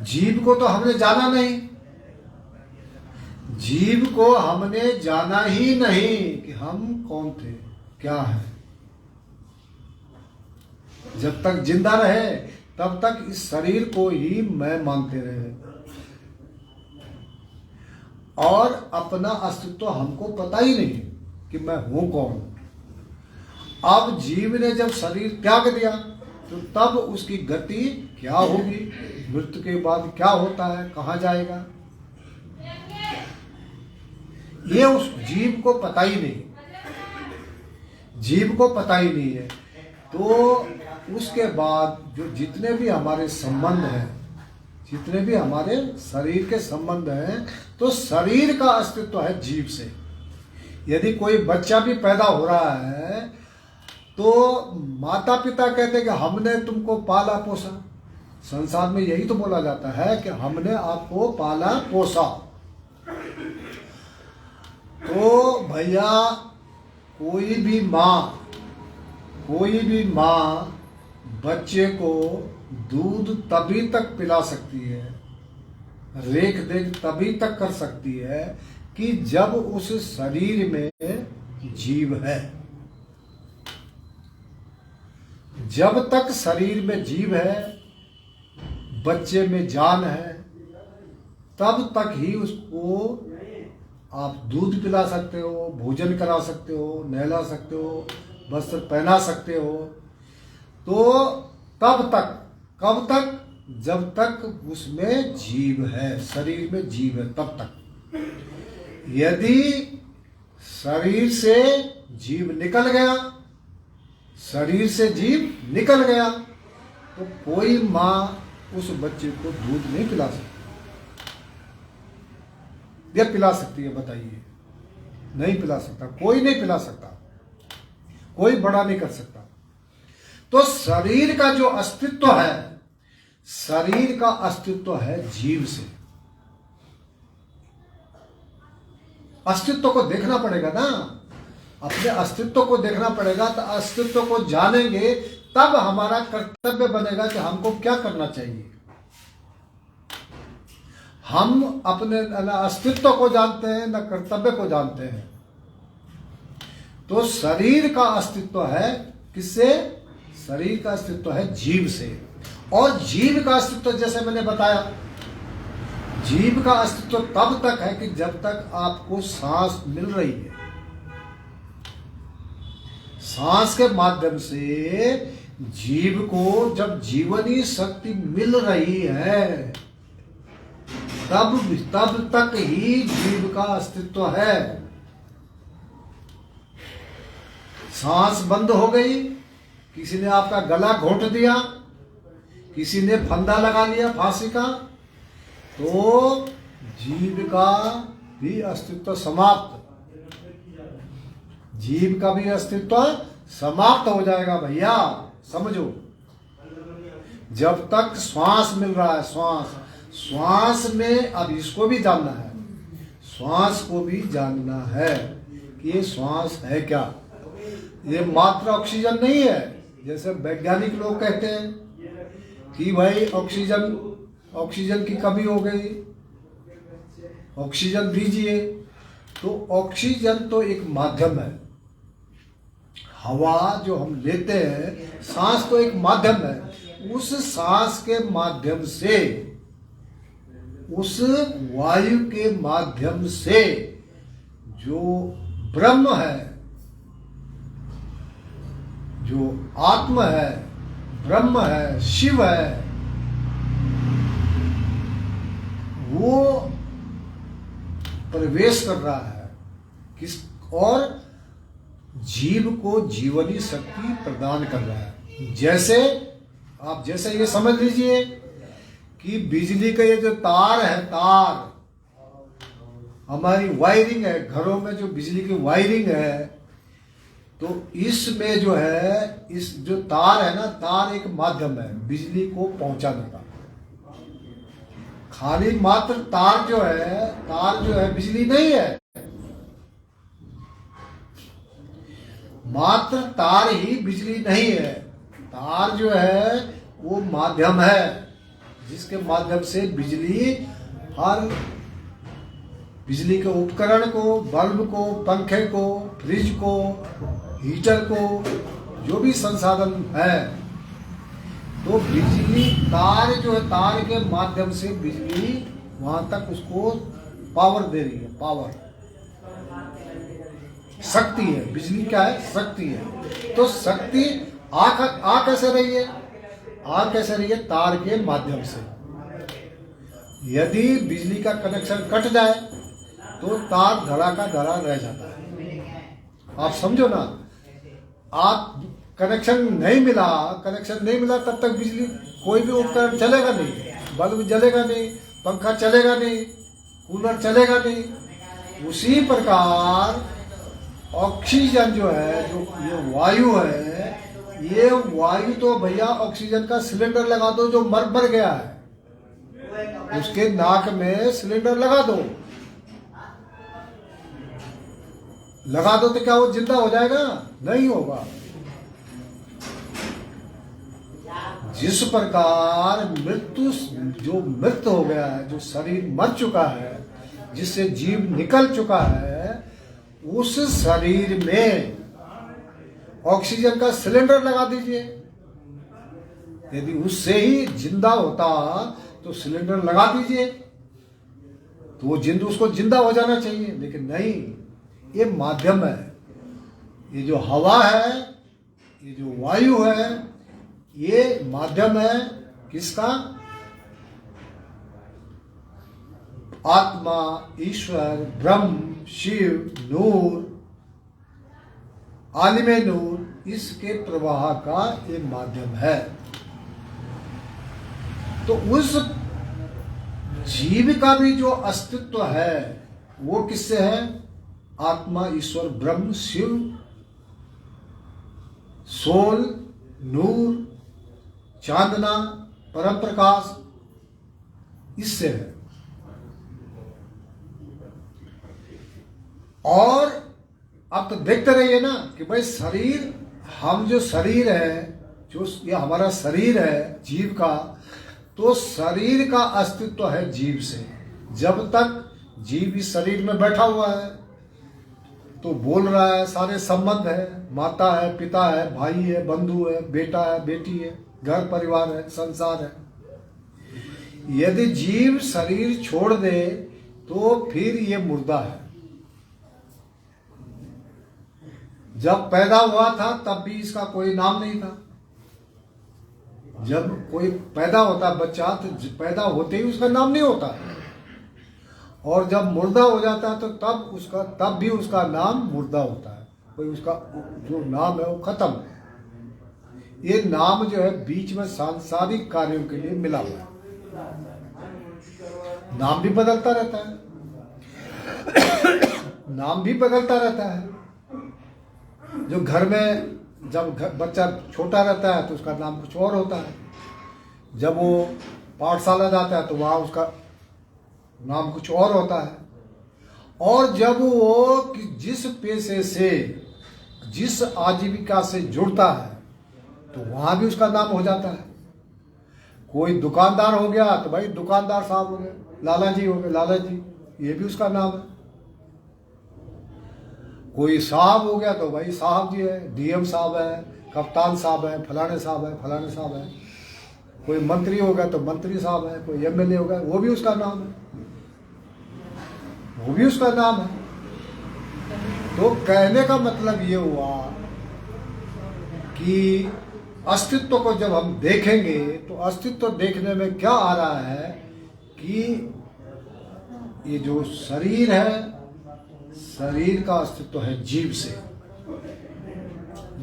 जीव को तो हमने जाना नहीं। जीव को हमने जाना ही नहीं कि हम कौन थे, क्या है। जब तक जिंदा रहे तब तक इस शरीर को ही मैं मानते रहे, और अपना अस्तित्व हमको पता ही नहीं कि मैं हूं कौन। अब जीव ने जब शरीर त्याग दिया तो तब उसकी गति क्या होगी? मृत्यु के बाद क्या होता है, कहाँ जाएगा, ये उस जीव को पता ही नहीं। जीव को पता ही नहीं है। तो उसके बाद जो जितने भी हमारे संबंध हैं, जितने भी हमारे शरीर के संबंध हैं, तो शरीर का अस्तित्व है जीव से। यदि कोई बच्चा भी पैदा हो रहा है तो माता पिता कहते हैं कि हमने तुमको पाला पोसा। संसार में यही तो बोला जाता है कि हमने आपको पाला पोसा। तो भैया कोई भी माँ बच्चे को दूध तभी तक पिला सकती है, रेख देख तभी तक कर सकती है कि जब उस शरीर में जीव है। जब तक शरीर में जीव है, बच्चे में जान है, तब तक ही उसको आप दूध पिला सकते हो, भोजन करा सकते हो, नहला सकते हो, वस्त्र पहना सकते हो। तो तब तक, कब तक? जब तक उसमें जीव है, शरीर में जीव है, तब तक। यदि शरीर से जीव निकल गया, शरीर से जीव निकल गया, तो कोई माँ उस बच्चे को दूध नहीं पिला सकती। या पिला सकती है? बताइए। नहीं पिला सकता, कोई नहीं पिला सकता, कोई बड़ा नहीं कर सकता। तो शरीर का जो अस्तित्व है, शरीर का अस्तित्व है जीव से। अस्तित्व को देखना पड़ेगा ना, अपने अस्तित्व को देखना पड़ेगा। तो अस्तित्व को जानेंगे तब हमारा कर्तव्य बनेगा कि हमको क्या करना चाहिए। हम अपने न अस्तित्व को जानते हैं न कर्तव्य को जानते हैं। तो शरीर का अस्तित्व है किससे? शरीर का अस्तित्व है जीव से। और जीव का अस्तित्व जैसे मैंने बताया, जीव का अस्तित्व तब तक है कि जब तक आपको सांस मिल रही है। सांस के माध्यम से जीव को जब जीवनी शक्ति मिल रही है, तब तक ही जीव का अस्तित्व है। सांस बंद हो गई, किसी ने आपका गला घोंट दिया, किसी ने फंदा लगा लिया फांसी का, तो जीव का भी अस्तित्व समाप्त, जीव का भी अस्तित्व समाप्त हो जाएगा भैया, समझो। जब तक श्वास मिल रहा है, श्वास में अब इसको भी जानना है, श्वास को भी जानना है कि ये श्वास है क्या। ये मात्र ऑक्सीजन नहीं है, जैसे वैज्ञानिक लोग कहते हैं कि भाई ऑक्सीजन की कमी हो गई, ऑक्सीजन दीजिए। तो ऑक्सीजन तो एक माध्यम है, हवा जो हम लेते हैं, सांस तो एक माध्यम है। उस सांस के माध्यम से, उस वायु के माध्यम से जो ब्रह्म है, जो आत्म है, ब्रह्म है, शिव है, वो प्रवेश कर रहा है किस, और जीव को जीवनी शक्ति प्रदान कर रहा है। जैसे ये समझ लीजिए कि बिजली का ये जो तार है, तार हमारी वायरिंग है, घरों में जो बिजली की वायरिंग है, तो इसमें जो है, इस जो तार है ना, तार एक माध्यम है बिजली को पहुंचाने का। खाली मात्र तार जो है बिजली नहीं है, मात्र तार ही बिजली नहीं है। तार जो है वो माध्यम है, जिसके माध्यम से बिजली, हर बिजली के उपकरण को, बल्ब को, पंखे को, फ्रिज को, हीटर को, जो भी संसाधन है, तो बिजली, तार जो है, तार के माध्यम से बिजली वहां तक उसको पावर दे रही है। पावर शक्ति है, बिजली क्या है? शक्ति है। तो शक्ति आ कैसे रही है? कैसे रही है? तार के माध्यम से। यदि बिजली का कनेक्शन कट जाए तो तार धड़ा का धड़ा रह जाता है। आप समझो ना, आप कनेक्शन नहीं मिला तब तक बिजली, कोई भी उपकरण चलेगा नहीं, बल्ब जलेगा नहीं, पंखा चलेगा नहीं, कूलर चलेगा नहीं। उसी प्रकार ऑक्सीजन जो है, जो ये वायु है, ये वायु तो भैया ऑक्सीजन का सिलेंडर लगा दो, जो मर गया है उसके नाक में सिलेंडर लगा दो तो क्या वो जिंदा हो जाएगा? नहीं होगा। जिस प्रकार जो मृत हो गया है, जो शरीर मर चुका है, जिससे जीव निकल चुका है, उस शरीर में ऑक्सीजन का सिलेंडर लगा दीजिए। यदि उससे ही जिंदा होता तो सिलेंडर लगा दीजिए, तो वो उसको जिंदा हो जाना चाहिए। लेकिन नहीं, ये माध्यम है। ये जो हवा है, ये जो वायु है, ये माध्यम है किसका? आत्मा, ईश्वर, ब्रह्म, शिव, नूर, आलिम नूर इसके प्रवाह का एक माध्यम है। तो उस जीव का भी जो अस्तित्व है वो किससे है? आत्मा, ईश्वर, ब्रह्म, शिव, सोल, नूर, चांदना, परम प्रकाश, इससे है। और आप तो देखते रहिए ना कि भाई शरीर, हम जो शरीर है, जो ये हमारा शरीर है जीव का, तो शरीर का अस्तित्व है जीव से। जब तक जीव इस शरीर में बैठा हुआ है तो बोल रहा है, सारे संबंध है, माता है, पिता है, भाई है, बंधु है, बेटा है, बेटी है, घर परिवार है, संसार है। यदि जीव शरीर छोड़ दे तो फिर ये मुर्दा है। जब पैदा हुआ था तब भी इसका कोई नाम नहीं था। जब कोई पैदा होता बच्चा तो पैदा होते ही उसका नाम नहीं होता, और जब मुर्दा हो जाता है तो तब भी उसका नाम मुर्दा होता है। कोई उसका जो नाम है वो खत्म है। ये नाम जो है बीच में सांसारिक कार्यों के लिए मिला हुआ है। नाम भी बदलता रहता है, नाम भी बदलता रहता है। जो घर में जब बच्चा छोटा रहता है तो उसका नाम कुछ और होता है, जब वो पाठशाला जाता है तो वहाँ उसका नाम कुछ और होता है, और जब वो जिस पेशे से, जिस आजीविका से जुड़ता है तो वहाँ भी उसका नाम हो जाता है। कोई दुकानदार हो गया तो भाई दुकानदार साहब हो गए, लाला जी हो गए लाला जी, ये भी उसका नाम है। कोई साहब हो गया तो भाई साहब जी है, डीएम साहब है, कप्तान साहब है, फलाने साहब है, फलाने साहब है। कोई मंत्री हो गया तो मंत्री साहब है, कोई एमएलए हो गया वो भी उसका नाम है, वो भी उसका नाम है। तो कहने का मतलब ये हुआ कि अस्तित्व को जब हम देखेंगे तो अस्तित्व देखने में क्या आ रहा है कि ये जो शरीर है, शरीर का अस्तित्व है जीव से।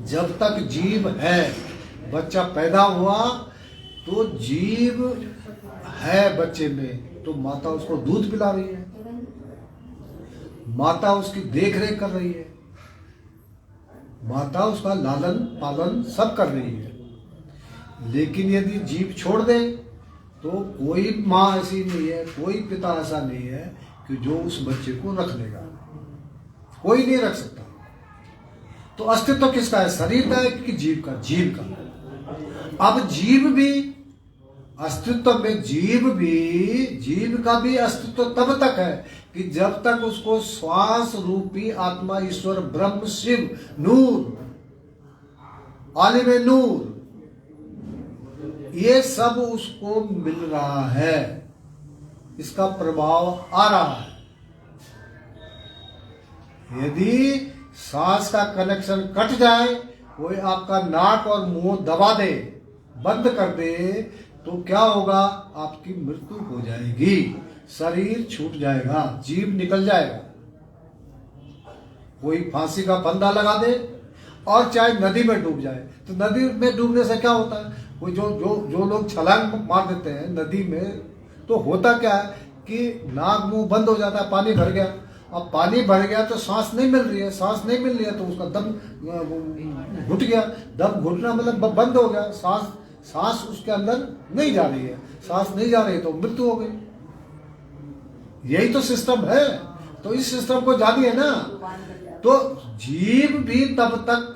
जब तक जीव है, बच्चा पैदा हुआ तो जीव है बच्चे में, तो माता उसको दूध पिला रही है, माता उसकी देख रेख कर रही है, माता उसका लालन पालन सब कर रही है। लेकिन यदि जीव छोड़ दे तो कोई माँ ऐसी नहीं है, कोई पिता ऐसा नहीं है कि जो उस बच्चे को रख लेगा, कोई नहीं रख सकता। तो अस्तित्व किसका है? शरीर का है कि जीव का? जीव का। अब जीव भी अस्तित्व में, जीव का भी अस्तित्व तब तक है कि जब तक उसको श्वास रूपी आत्मा, ईश्वर, ब्रह्म, शिव, नूर, आलिम नूर, ये सब उसको मिल रहा है, इसका प्रभाव आ रहा है। यदि सांस का कनेक्शन कट जाए, कोई आपका नाक और मुंह दबा दे, बंद कर दे, तो क्या होगा? आपकी मृत्यु हो जाएगी, शरीर छूट जाएगा, जीव निकल जाएगा। कोई फांसी का फंदा लगा दे और चाहे नदी में डूब जाए, तो नदी में डूबने से क्या होता है? कोई जो लोग छलांग मार देते हैं नदी में, तो होता क्या है कि नाक मुंह बंद हो जाता है, पानी भर गया। अब पानी भर गया तो सांस नहीं मिल रही है, सांस नहीं मिल रही है तो उसका दम घुट गया। दम घुटना मतलब बंद हो गया, सांस उसके अंदर नहीं जा रही है, सांस नहीं जा रही है तो मृत्यु हो गई। यही तो सिस्टम है। तो इस सिस्टम को जानिए ना। तो जीव भी तब तक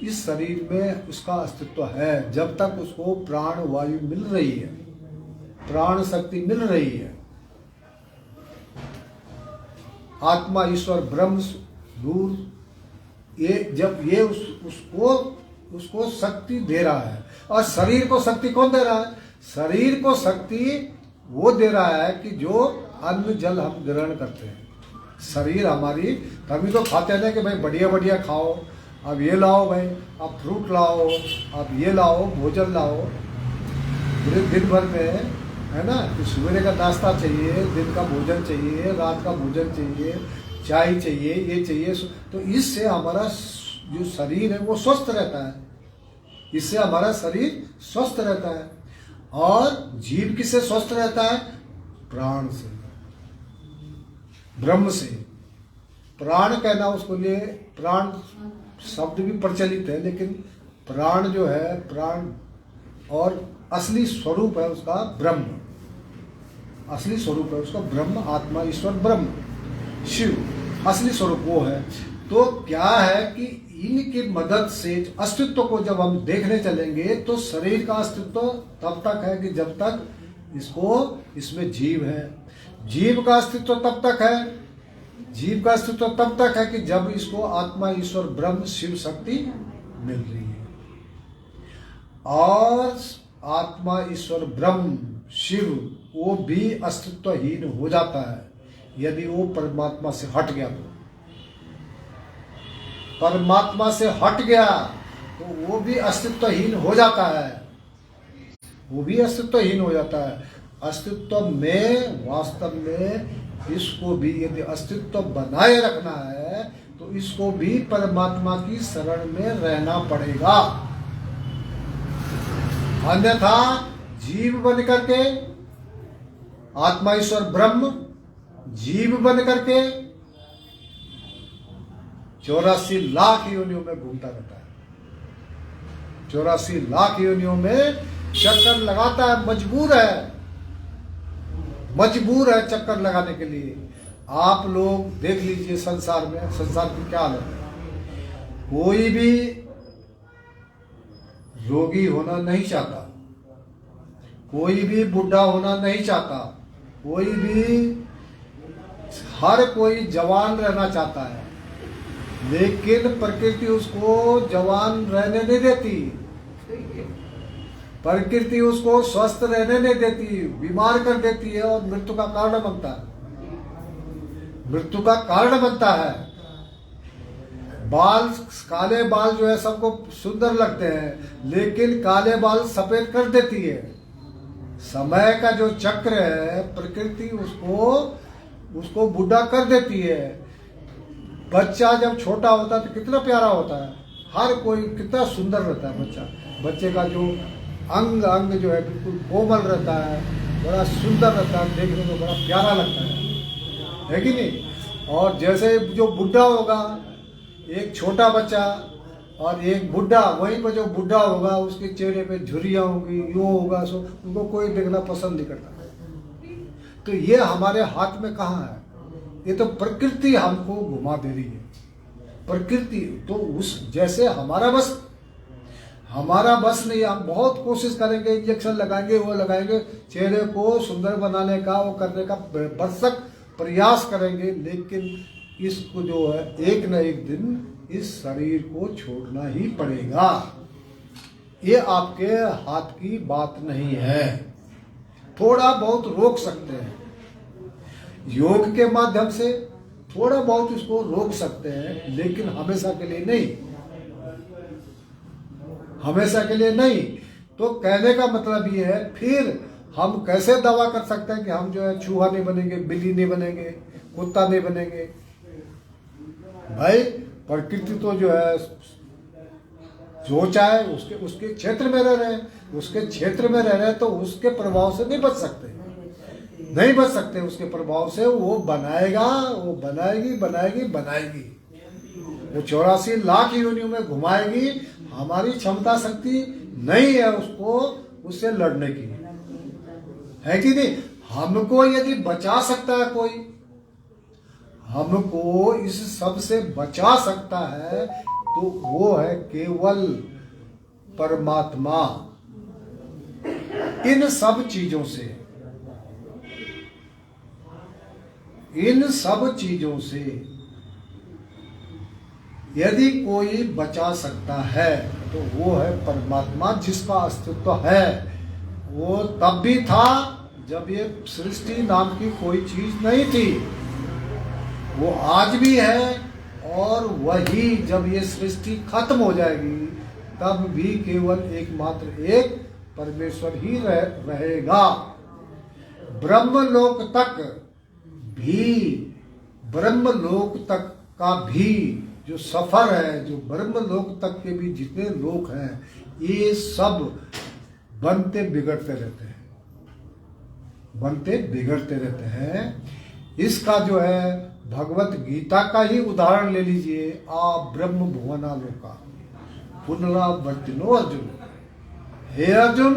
इस शरीर में उसका अस्तित्व है जब तक उसको प्राण वायु मिल रही है, प्राण शक्ति मिल रही है। आत्मा, ईश्वर, ब्रह्म, नूर, ये जब ये उसको शक्ति दे रहा है। और शरीर को शक्ति कौन दे रहा है? शरीर को शक्ति वो दे रहा है कि जो अन्न जल हम ग्रहण करते हैं। शरीर हमारी, तभी तो खाते हैं कि भाई बढ़िया बढ़िया खाओ, अब ये लाओ भाई, अब फ्रूट लाओ, अब ये लाओ, भोजन लाओ। पूरे दिन भर में है ना कि सुबह का नाश्ता चाहिए, दिन का भोजन चाहिए, रात का भोजन चाहिए, चाय चाहिए, ये चाहिए। तो इससे हमारा जो शरीर है वो स्वस्थ रहता है, इससे हमारा शरीर स्वस्थ रहता है। और जीव किससे स्वस्थ रहता है? प्राण से, ब्रह्म से। प्राण कहना उसको लिए, प्राण शब्द भी प्रचलित है, लेकिन प्राण जो है, प्राण और असली स्वरूप है उसका ब्रह्म, असली स्वरूप है उसका ब्रह्म, आत्मा, ईश्वर, ब्रह्म, शिव, असली स्वरूप वो है। तो क्या है कि इनकी मदद से अस्तित्व को जब हम देखने चलेंगे तो शरीर का अस्तित्व तब तक है कि जब तक इसमें जीव है। जीव का अस्तित्व तब तक है, जीव का अस्तित्व तब तक है कि जब इसको आत्मा, ईश्वर, ब्रह्म, शिव शक्ति मिल रही है। और आत्मा, ईश्वर, ब्रह्म, शिव वो भी अस्तित्वहीन हो जाता है यदि वो परमात्मा से हट गया। तो परमात्मा से हट गया तो वो भी अस्तित्वहीन हो जाता है, वो भी अस्तित्वहीन हो जाता है। अस्तित्व में, वास्तव में इसको भी यदि अस्तित्व बनाए रखना है तो इसको भी परमात्मा की शरण में रहना पड़ेगा। अन्यथा जीव बन करके, आत्मा, ईश्वर, ब्रह्म जीव बन करके 84 लाख योनियों में घूमता रहता है, 84 लाख योनियों में चक्कर लगाता है, मजबूर है चक्कर लगाने के लिए। आप लोग देख लीजिए संसार में, संसार की क्या हालत है। कोई भी रोगी होना नहीं चाहता, कोई भी बुढ़ा होना नहीं चाहता, कोई भी, हर कोई जवान रहना चाहता है, लेकिन प्रकृति उसको जवान रहने नहीं देती, प्रकृति उसको स्वस्थ रहने नहीं देती, बीमार कर देती है और मृत्यु का कारण बनता है, मृत्यु का कारण बनता है। बाल, काले बाल जो है सबको सुंदर लगते हैं, लेकिन काले बाल सफेद कर देती है। समय का जो चक्र है, प्रकृति उसको बूढ़ा कर देती है। बच्चा जब छोटा होता है तो कितना प्यारा होता है, हर कोई कितना सुंदर रहता है बच्चा, बच्चे का जो अंग जो है बिल्कुल कोमल रहता है, बड़ा सुंदर रहता है, देखने में बड़ा प्यारा लगता है कि नहीं। और जैसे जो बुढ़ा होगा, एक छोटा बच्चा और एक बुढ़ा, वहीं पर जो बुढ़ा होगा उसके चेहरे पे झुर्रियाँ होंगी, यूँ होगा, सो उनको कोई देखना पसंद नहीं करता। तो ये हमारे हाथ में कहाँ है? ये तो प्रकृति हमको घुमा दे रही है। प्रकृति तो उस जैसे हमारा बस नहीं। हम बहुत कोशिश करेंगे, इंजेक्शन लगाएंगे, वो लगाएंगे, चेहरे को सुंदर बनाने का, वो करने का भरसक प्रयास करेंगे, लेकिन इसको जो है एक न एक दिन इस शरीर को छोड़ना ही पड़ेगा। ये आपके हाथ की बात नहीं है। थोड़ा बहुत रोक सकते हैं, योग के माध्यम से थोड़ा बहुत इसको रोक सकते हैं, लेकिन हमेशा के लिए नहीं, हमेशा के लिए नहीं। तो कहने का मतलब ये है, फिर हम कैसे दावा कर सकते हैं कि हम जो है चूहा नहीं बनेंगे, बिल्ली नहीं बनेंगे, कुत्ता नहीं बनेंगे? भाई प्रकृति तो जो है जो चाहे उसके क्षेत्र में रह रहे हैं, उसके क्षेत्र में रह रहे हैं, तो उसके प्रभाव से नहीं बच सकते, नहीं बच सकते उसके प्रभाव से। वो बनाएगा, वो बनाएगी, वो 84 लाख योनियों में घुमाएगी। हमारी क्षमता शक्ति नहीं है उसको, उससे लड़ने की, है कि नहीं? हमको यदि बचा सकता है कोई, हमको इस सब से बचा सकता है, तो वो है केवल परमात्मा। इन सब चीजों से, इन सब चीजों से यदि कोई बचा सकता है तो वो है परमात्मा, जिसका अस्तित्व है। वो तब भी था जब ये सृष्टि नाम की कोई चीज नहीं थी, वो आज भी है, और वही जब ये सृष्टि खत्म हो जाएगी तब भी केवल एकमात्र एक परमेश्वर ही रहेगा। ब्रह्मलोक तक का भी जो सफर है, जो ब्रह्म लोक तक के भी जितने लोग हैं, ये सब बनते बिगड़ते रहते हैं, बनते बिगड़ते रहते हैं। इसका जो है भगवत गीता का ही उदाहरण ले लीजिए। आप ब्रह्म भुवना लोका पुनरावर्तिनो अर्जुन। हे अर्जुन,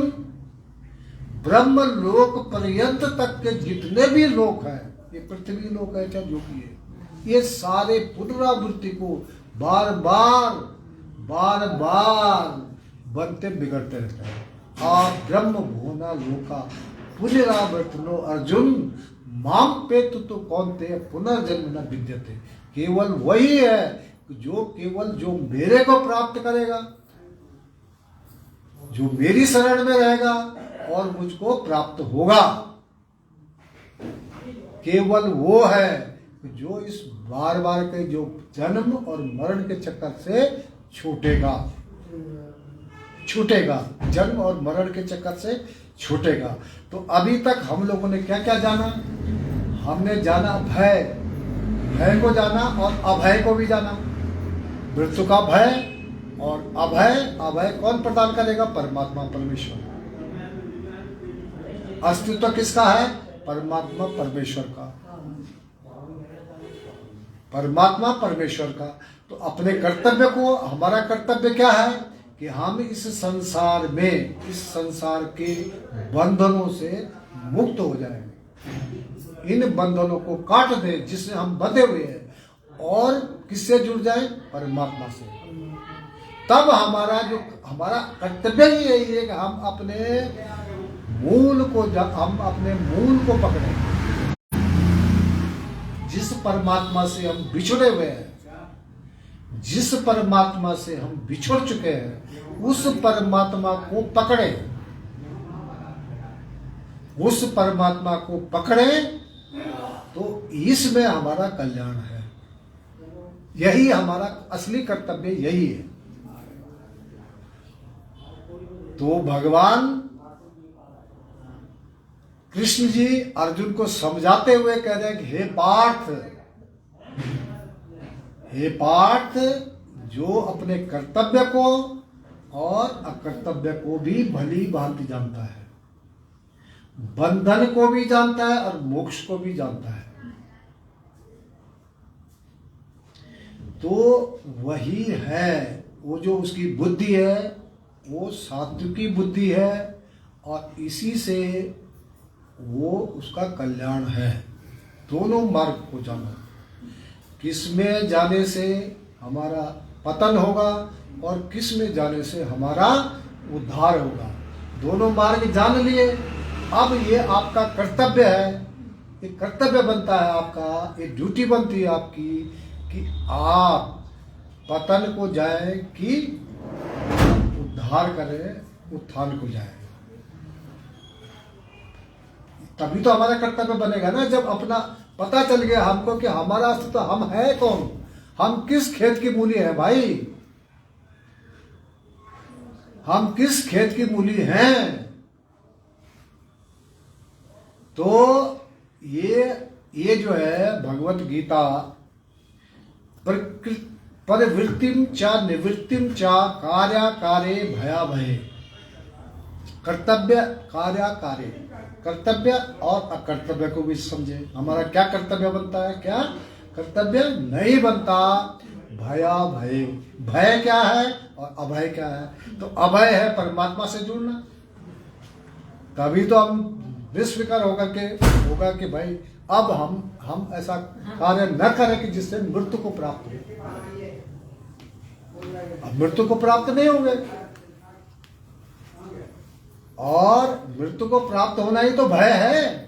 ब्रह्म लोक पर्यंत तक के जितने भी लोक हैं, ये पृथ्वी लोक है चाहे जो भी है, ये सारे पुनरावृत्ति को बार बार बनते बिगड़ते रहते हैं। आप ब्रह्म भुवना लोका पुनरावर्तनो अर्जुन माम पेतु तो कौनते पुनर्जन्म न विद्यते। केवल वही है जो केवल जो मेरे को प्राप्त करेगा, जो मेरी शरण में रहेगा और मुझको प्राप्त होगा, केवल वो है जो इस बार बार के जो जन्म और मरण के चक्कर से छूटेगा, जन्म और मरण के चक्कर से छूटेगा। तो अभी तक हम लोगों ने क्या क्या जाना? हमने जाना भय, भय को जाना और अभय को भी जाना। मृत्यु का भय और अभय कौन प्रदान करेगा? परमात्मा परमेश्वर। अस्तित्व किसका है? परमात्मा परमेश्वर का, परमात्मा परमेश्वर का। तो अपने कर्तव्य को, हमारा कर्तव्य क्या है कि हम इस संसार में, इस संसार के बंधनों से मुक्त हो जाएंगे, इन बंधनों को काट दे जिससे हम बंधे हुए हैं और किससे जुड़ जाए? परमात्मा से। तब हमारा कर्तव्य ही यही है कि हम अपने मूल को पकड़े, जिस परमात्मा से हम बिछड़े हुए हैं, जिस परमात्मा से हम बिछड़ चुके हैं, उस परमात्मा को पकड़े, उस परमात्मा को पकड़े, तो इसमें हमारा कल्याण है। यही हमारा असली कर्तव्य यही है। तो भगवान कृष्ण जी अर्जुन को समझाते हुए कह रहे हैं कि हे पार्थ, जो अपने कर्तव्य को और अकर्तव्य को भी भली भांति जानता है, बंधन को भी जानता है और मोक्ष को भी जानता है, तो वही है वो जो उसकी बुद्धि है, वो सात्विकी बुद्धि है और इसी से वो उसका कल्याण है। दोनों मार्ग को जानो, किसमें जाने से हमारा पतन होगा और किसमें जाने से हमारा उद्धार होगा। दोनों मार्ग जान लिए। अब ये आपका कर्तव्य है, एक कर्तव्य बनता है आपका, एक ड्यूटी बनती है आपकी कि आप पतन को जाए कि उद्धार करें, उत्थान को जाए। तभी तो हमारा कर्तव्य बनेगा ना, जब अपना पता चल गया हमको कि हमारा अस्तित्व, हम है कौन, हम किस खेत की मूली है भाई, हम किस खेत की मूली हैं। तो ये जो है भगवत गीता परिवृत्तिम च निवृत्तिम च कार्याकारे भयाभये, कर्तव्य कार्याकारे, कर्तव्य और अकर्तव्य को भी समझे। हमारा क्या कर्तव्य बनता है, क्या कर्तव्य नहीं बनता? भया भय। भय क्या है और अभय क्या है? तो अभय है परमात्मा से जुड़ना। तभी तो हम निष्विकार होगा कि भाई अब हम ऐसा कार्य न करें कि जिससे मृत्यु को प्राप्त हो। अब मृत्यु को प्राप्त नहीं होंगे और मृत्यु को प्राप्त होना ही तो भय है।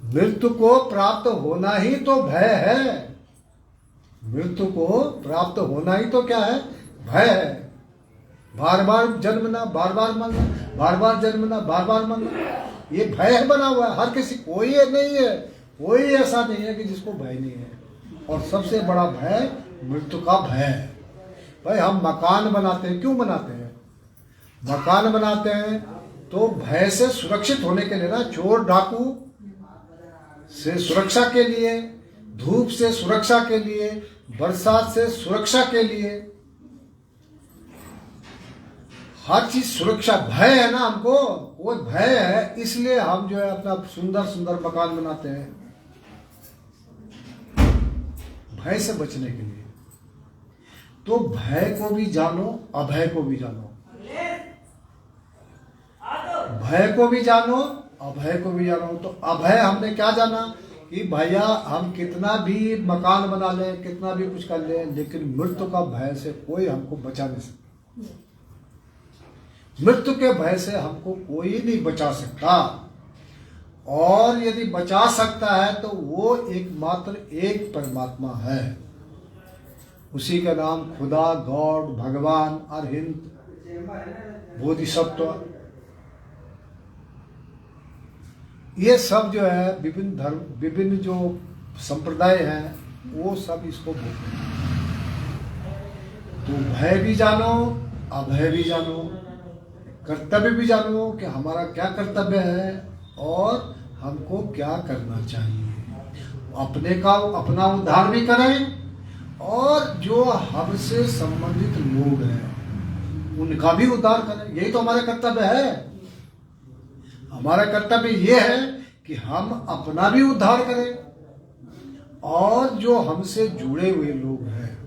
मृत्यु को प्राप्त होना ही तो भय है। मृत्यु को प्राप्त होना ही तो क्या है? भय है। बार बार जन्मना, बार बार मरना, बार बार जन्मना, बार बार मरना, ये भय बना हुआ है हर किसी। कोई नहीं है, कोई ऐसा नहीं है कि जिसको भय नहीं है। और सबसे बड़ा भय मृत्यु का भय है। भाई हम मकान बनाते हैं, क्यों बनाते हैं? मकान बनाते हैं तो भय से सुरक्षित होने के लिए ना, चोर डाकू से सुरक्षा के लिए, धूप से सुरक्षा के लिए, बरसात से सुरक्षा के लिए, हर चीज सुरक्षा। भय है ना हमको, वो भय है, इसलिए हम जो है अपना सुंदर सुंदर मकान बनाते हैं, भय से बचने के लिए। तो भय को भी जानो, अभय को भी जानो। भय को भी जानो, अभय को भी जानो। तो अभय हमने क्या जाना कि भैया हम कितना भी मकान बना लें, कितना भी कुछ कर लें, लेकिन मृत्यु का भय से कोई हमको बचा नहीं सकता। मृत्यु के भय से हमको कोई नहीं बचा सकता। और यदि बचा सकता है तो वो एकमात्र एक परमात्मा है, उसी का नाम खुदा, गॉड, भगवान, अरहिंत, बोधिसत्व, ये सब जो है विभिन्न धर्म, विभिन्न जो संप्रदाय हैं, वो सब इसको बोलते हैं। तो भय भी जानो, अभय भी जानो, कर्तव्य भी जानो कि हमारा क्या कर्तव्य है और हमको क्या करना चाहिए। अपने का अपना उद्धार भी करें और जो हमसे संबंधित लोग हैं उनका भी उद्धार करें। यही तो हमारा कर्तव्य है। हमारा कर्तव्य ये है कि हम अपना भी उद्धार करें और जो हमसे जुड़े हुए लोग हैं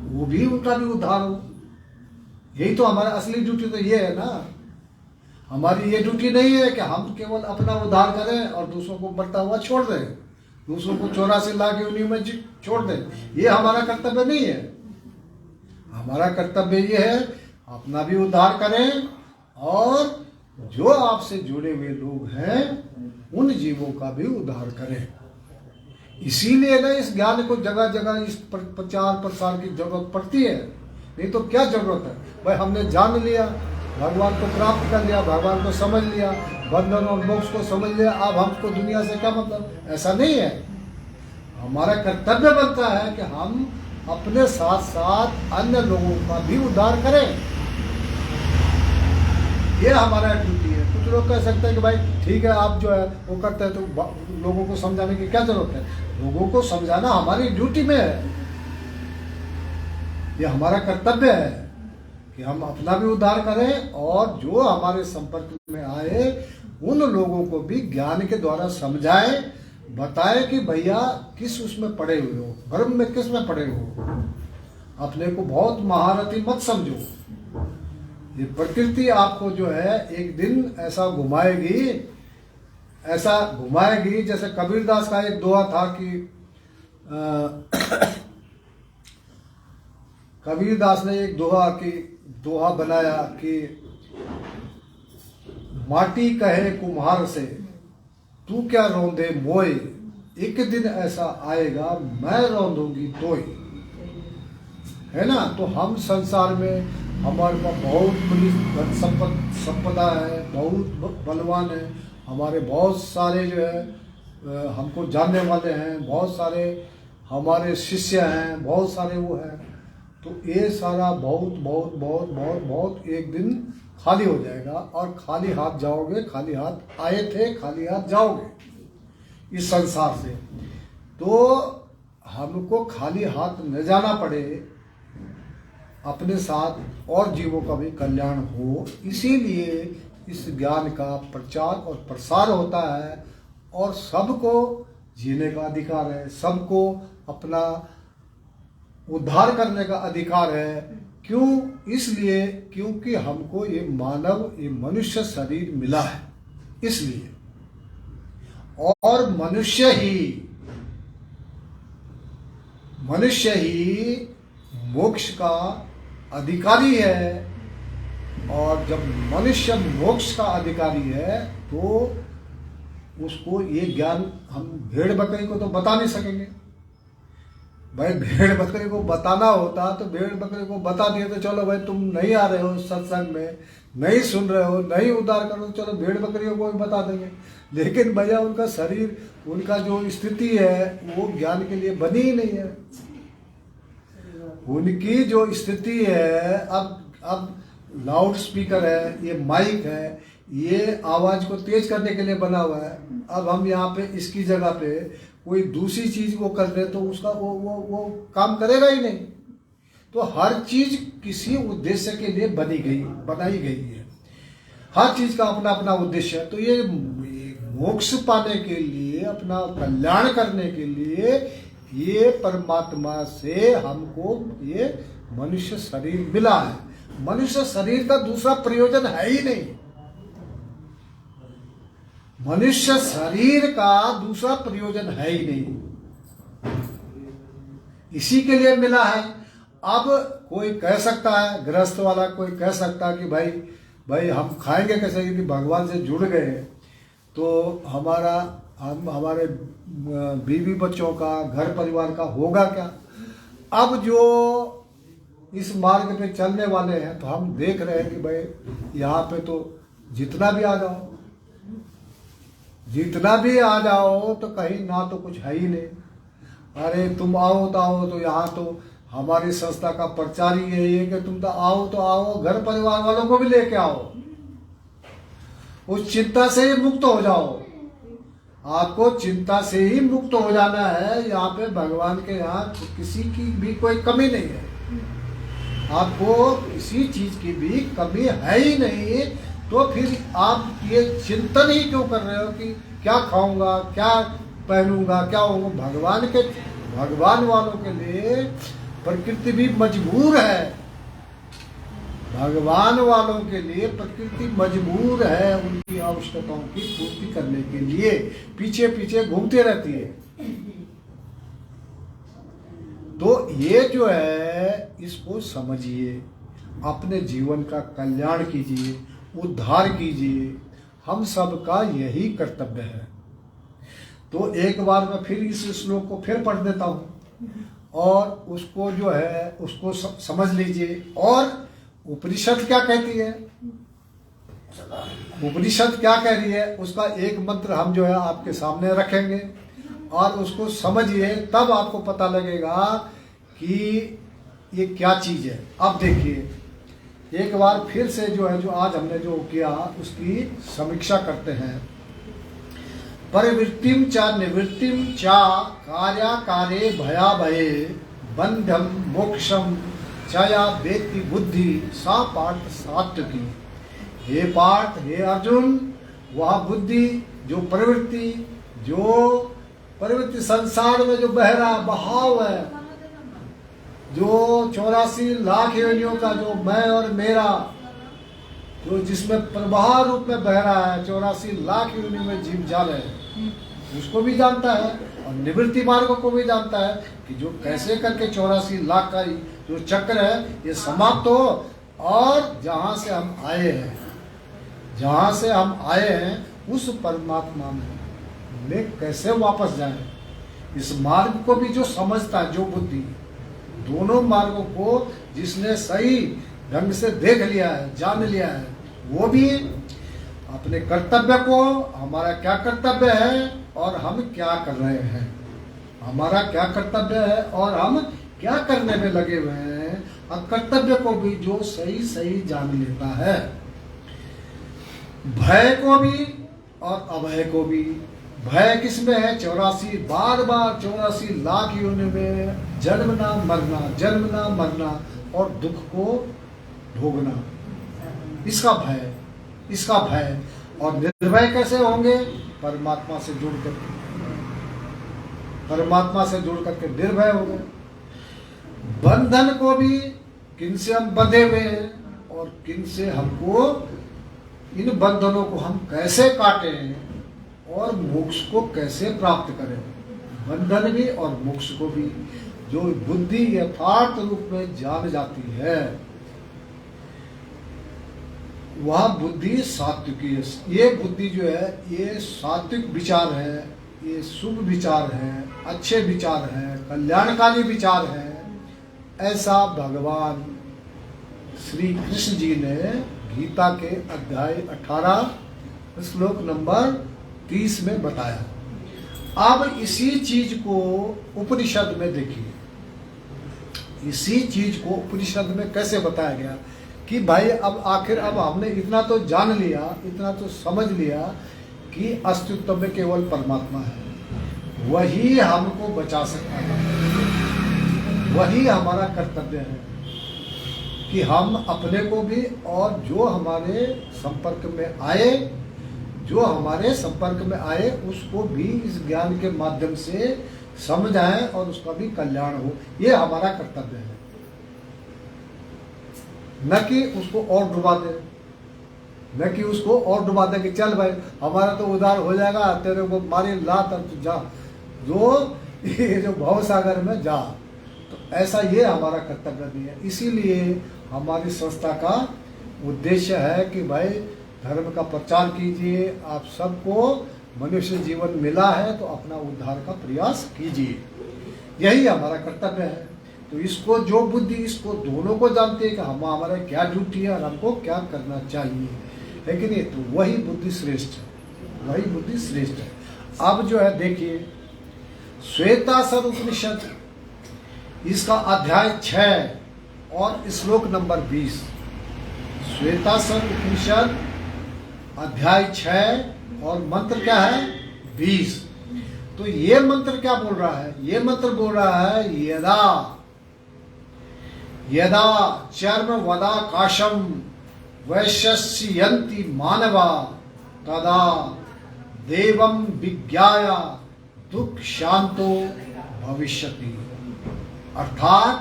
वो भी, उनका भी उद्धार हो। यही तो हमारा असली ड्यूटी तो ये है ना। हमारी ये ड्यूटी नहीं है कि हम केवल अपना उद्धार करें और दूसरों को बढ़ता हुआ छोड़ दें, दूसरों को 84 लाख उन्हीं में छोड़ दें। ये हमारा कर्तव्य नहीं है। हमारा कर्तव्य ये है अपना भी उद्धार करें और जो आपसे जुड़े हुए लोग हैं उन जीवों का भी उद्धार करें। इसीलिए ना इस ज्ञान को जगह जगह इस प्रचार प्रसार की जरूरत पड़ती है। नहीं तो क्या जरूरत है भाई, हमने जान लिया, भगवान को प्राप्त कर लिया, भगवान को समझ लिया, बंधन और मोक्ष को समझ लिया, अब हमको दुनिया से क्या मतलब। ऐसा नहीं है। हमारा कर्तव्य बनता है कि हम अपने साथ साथ अन्य लोगों का भी उद्धार करें। ये हमारा ड्यूटी है। कुछ लोग कह सकते हैं कि भाई ठीक है आप जो है वो करते हैं, तो लोगों को समझाने की क्या जरूरत है। लोगों को समझाना हमारी ड्यूटी में है। ये हमारा कर्तव्य है कि हम अपना भी उद्धार करें और जो हमारे संपर्क में आए उन लोगों को भी ज्ञान के द्वारा समझाएं, बताएं कि भैया किस उसमें पड़े हुए हो, भ्रम में किस में पड़े हो। अपने को बहुत महारथी मत समझो। ये प्रकृति आपको जो है एक दिन ऐसा घुमाएगी जैसे कबीरदास का एक दोहा था कि कबीरदास ने एक दोहा बनाया कि माटी कहे कुम्हार से तू क्या रौंदे मोए, एक दिन ऐसा आएगा मैं रौंदूंगी तोय। है ना। तो हम संसार में हमारे पास बहुत बड़ी संपदा है, बहुत बलवान है, हमारे बहुत सारे जो है हमको जानने वाले हैं, बहुत सारे हमारे शिष्य हैं, बहुत सारे वो हैं। तो ये सारा बहुत बहुत बहुत बहुत बहुत एक दिन खाली हो जाएगा और खाली हाथ जाओगे। खाली हाथ आए थे, खाली हाथ जाओगे इस संसार से। तो हमको खाली हाथ न जाना पड़े, अपने साथ और जीवों का भी कल्याण हो, इसीलिए इस ज्ञान का प्रचार और प्रसार होता है। और सबको जीने का अधिकार है, सबको अपना उद्धार करने का अधिकार है। क्यों? इसलिए क्योंकि हमको ये ये मनुष्य शरीर मिला है, इसलिए। और मनुष्य ही मोक्ष का अधिकारी है। और जब मनुष्य मोक्ष का अधिकारी है तो उसको ये ज्ञान हम भेड़ बकरी को तो बता नहीं सकेंगे। भाई भेड़ बकरी को बताना होता तो भेड़ बकरी को बता दिए तो चलो भाई तुम नहीं आ रहे हो सत्संग में, नहीं सुन रहे हो, नहीं उद्धार करो, चलो भेड़ बकरियों को भी बता देंगे। लेकिन भैया उनका शरीर, उनका जो स्थिति है वो ज्ञान के लिए बनी ही नहीं है। उनकी जो स्थिति है, अब लाउड स्पीकर है, ये माइक है, ये आवाज को तेज करने के लिए बना हुआ है। अब हम यहाँ पे इसकी जगह पे कोई दूसरी चीज को कर ले तो उसका वो काम करेगा ही नहीं। तो हर चीज किसी उद्देश्य के लिए बनाई गई है। हर चीज का अपना अपना उद्देश्य है। तो ये मोक्ष पाने के लिए, अपना कल्याण करने के लिए ये परमात्मा से हमको ये मनुष्य शरीर मिला है। मनुष्य शरीर का दूसरा प्रयोजन है ही नहीं। मनुष्य शरीर का दूसरा प्रयोजन है ही नहीं, इसी के लिए मिला है। अब कोई कह सकता है, गृहस्थ वाला कोई कह सकता है कि भाई हम खाएंगे कैसे, यदि भगवान से जुड़ गए तो हमारे बीवी बच्चों का, घर परिवार का होगा क्या। अब जो इस मार्ग पे चलने वाले हैं तो हम देख रहे हैं कि भाई यहाँ पे तो जितना भी आ जाओ तो कहीं ना तो कुछ है ही नहीं। अरे तुम आओ तो यहाँ तो हमारी संस्था का प्रचार ही यही है कि तुम तो आओ, घर परिवार वालों को भी लेके आओ, उस चिंता से ही मुक्त हो जाओ। आपको चिंता से ही मुक्त हो जाना है। यहाँ पे भगवान के यहाँ किसी की भी कोई कमी नहीं है। आपको किसी चीज की भी कमी है ही नहीं। तो फिर आप ये चिंतन ही क्यों कर रहे हो कि क्या खाऊंगा, क्या पहनूंगा, क्या होगा। भगवान वालों के लिए प्रकृति भी मजबूर है। भगवान वालों के लिए प्रकृति मजबूर है उनकी आवश्यकताओं की पूर्ति करने के लिए, पीछे पीछे घूमती रहती है। तो ये जो है इसको समझिए, अपने जीवन का कल्याण कीजिए, उद्धार कीजिए। हम सबका यही कर्तव्य है। तो एक बार मैं फिर इस श्लोक को फिर पढ़ देता हूँ और उसको जो है उसको समझ लीजिए। और उपनिषद क्या कहती है, उपनिषद क्या कह रही है, उसका एक मंत्र हम जो है आपके सामने रखेंगे और उसको समझिए, तब आपको पता लगेगा कि ये क्या चीज है। अब देखिए एक बार फिर से जो है, जो आज हमने जो किया उसकी समीक्षा करते हैं। परिवृत्तिम च निवृत्तिम च कार्याकारे भयाभये बंधम मोक्षम चया वेत्ति बुद्धि सा पार्थ सात्विकी। हे पार्थ, हे अर्जुन, वह बुद्धि जो प्रवृत्ति संसार में जो बह रहा बहाव है, जो 84 लाख योनियों का जो मैं और मेरा जो जिसमें प्रवाह रूप में बह रहा है, 84 लाख योनियों में जीव जा रहे हैं, उसको भी जानता है और निवृत्ति मार्ग को भी जानता है कि जो कैसे करके 84 लाख का जो चक्र है ये समाप्त हो और जहां से हम आए हैं उस परमात्मा में कैसे वापस जाएं। इस मार्ग को भी जो समझता है, जो बुद्धि, दोनों मार्गों को जिसने सही ढंग से देख लिया है, जान लिया है, वो भी अपने कर्तव्य को, हमारा क्या कर्तव्य है और हम क्या कर रहे हैं, हमारा क्या कर्तव्य है और हम क्या करने में लगे हुए हैं, और कर्तव्य को भी जो सही जान लेता है, भय को भी और अभय को भी। भय किसमें है, 84 बार 84 लाख योनि में जन्मना मरना और दुख को भोगना, इसका भय। और निर्भय कैसे होंगे, परमात्मा से जुड़ करके निर्भय हो गए। बंधन को भी किन से हम बंधे हुए हैं और किन से हमको, इन बंधनों को हम कैसे काटें और मोक्ष को कैसे प्राप्त करें। बंधन भी और मोक्ष को भी जो बुद्धि यथार्थ रूप में जान जाती है, वह बुद्धि सात्विकी है। ये बुद्धि जो है ये सात्विक विचार है, ये शुभ विचार है, अच्छे विचार है, कल्याणकारी विचार है। ऐसा भगवान श्री कृष्ण जी ने गीता के अध्याय 18 श्लोक नंबर 30 में बताया। अब इसी चीज को उपनिषद में देखिए, इसी चीज को उपनिषद में कैसे बताया गया कि भाई अब आखिर अब हमने इतना तो जान लिया, इतना तो समझ लिया कि अस्तित्व में केवल परमात्मा है, वही हमको बचा सकता है। वही हमारा कर्तव्य है कि हम अपने को भी और जो हमारे संपर्क में आए उसको भी इस ज्ञान के माध्यम से समझाएं और उसका भी कल्याण हो। ये हमारा कर्तव्य है, न कि उसको और डुबा दे कि चल भाई हमारा तो उद्धार हो जाएगा, तेरे को मारी लात जा, ये जो भव सागर में जा। तो ऐसा ये हमारा कर्तव्य नहीं है। इसीलिए हमारी संस्था का उद्देश्य है कि भाई धर्म का प्रचार कीजिए, आप सबको मनुष्य जीवन मिला है तो अपना उद्धार का प्रयास कीजिए, यही हमारा कर्तव्य है। तो इसको जो बुद्धि इसको दोनों को जानती है कि हमारा क्या ड्यूटी है और हमको क्या करना चाहिए, है कि नहीं, तो वही बुद्धि श्रेष्ठ है। अब जो है देखिए श्वेतासर उपनिषद, इसका अध्याय 6 और श्लोक नंबर 20। श्वेतासर उपनिषद अध्याय 6 और मंत्र क्या है 20। तो ये मंत्र क्या बोल रहा है? ये मंत्र बोल रहा है यदा चर्म वदाकाशम वैशस्यन्ति मानवा तदा देवं विज्ञाय दुख शांतो भविष्यति। अर्थात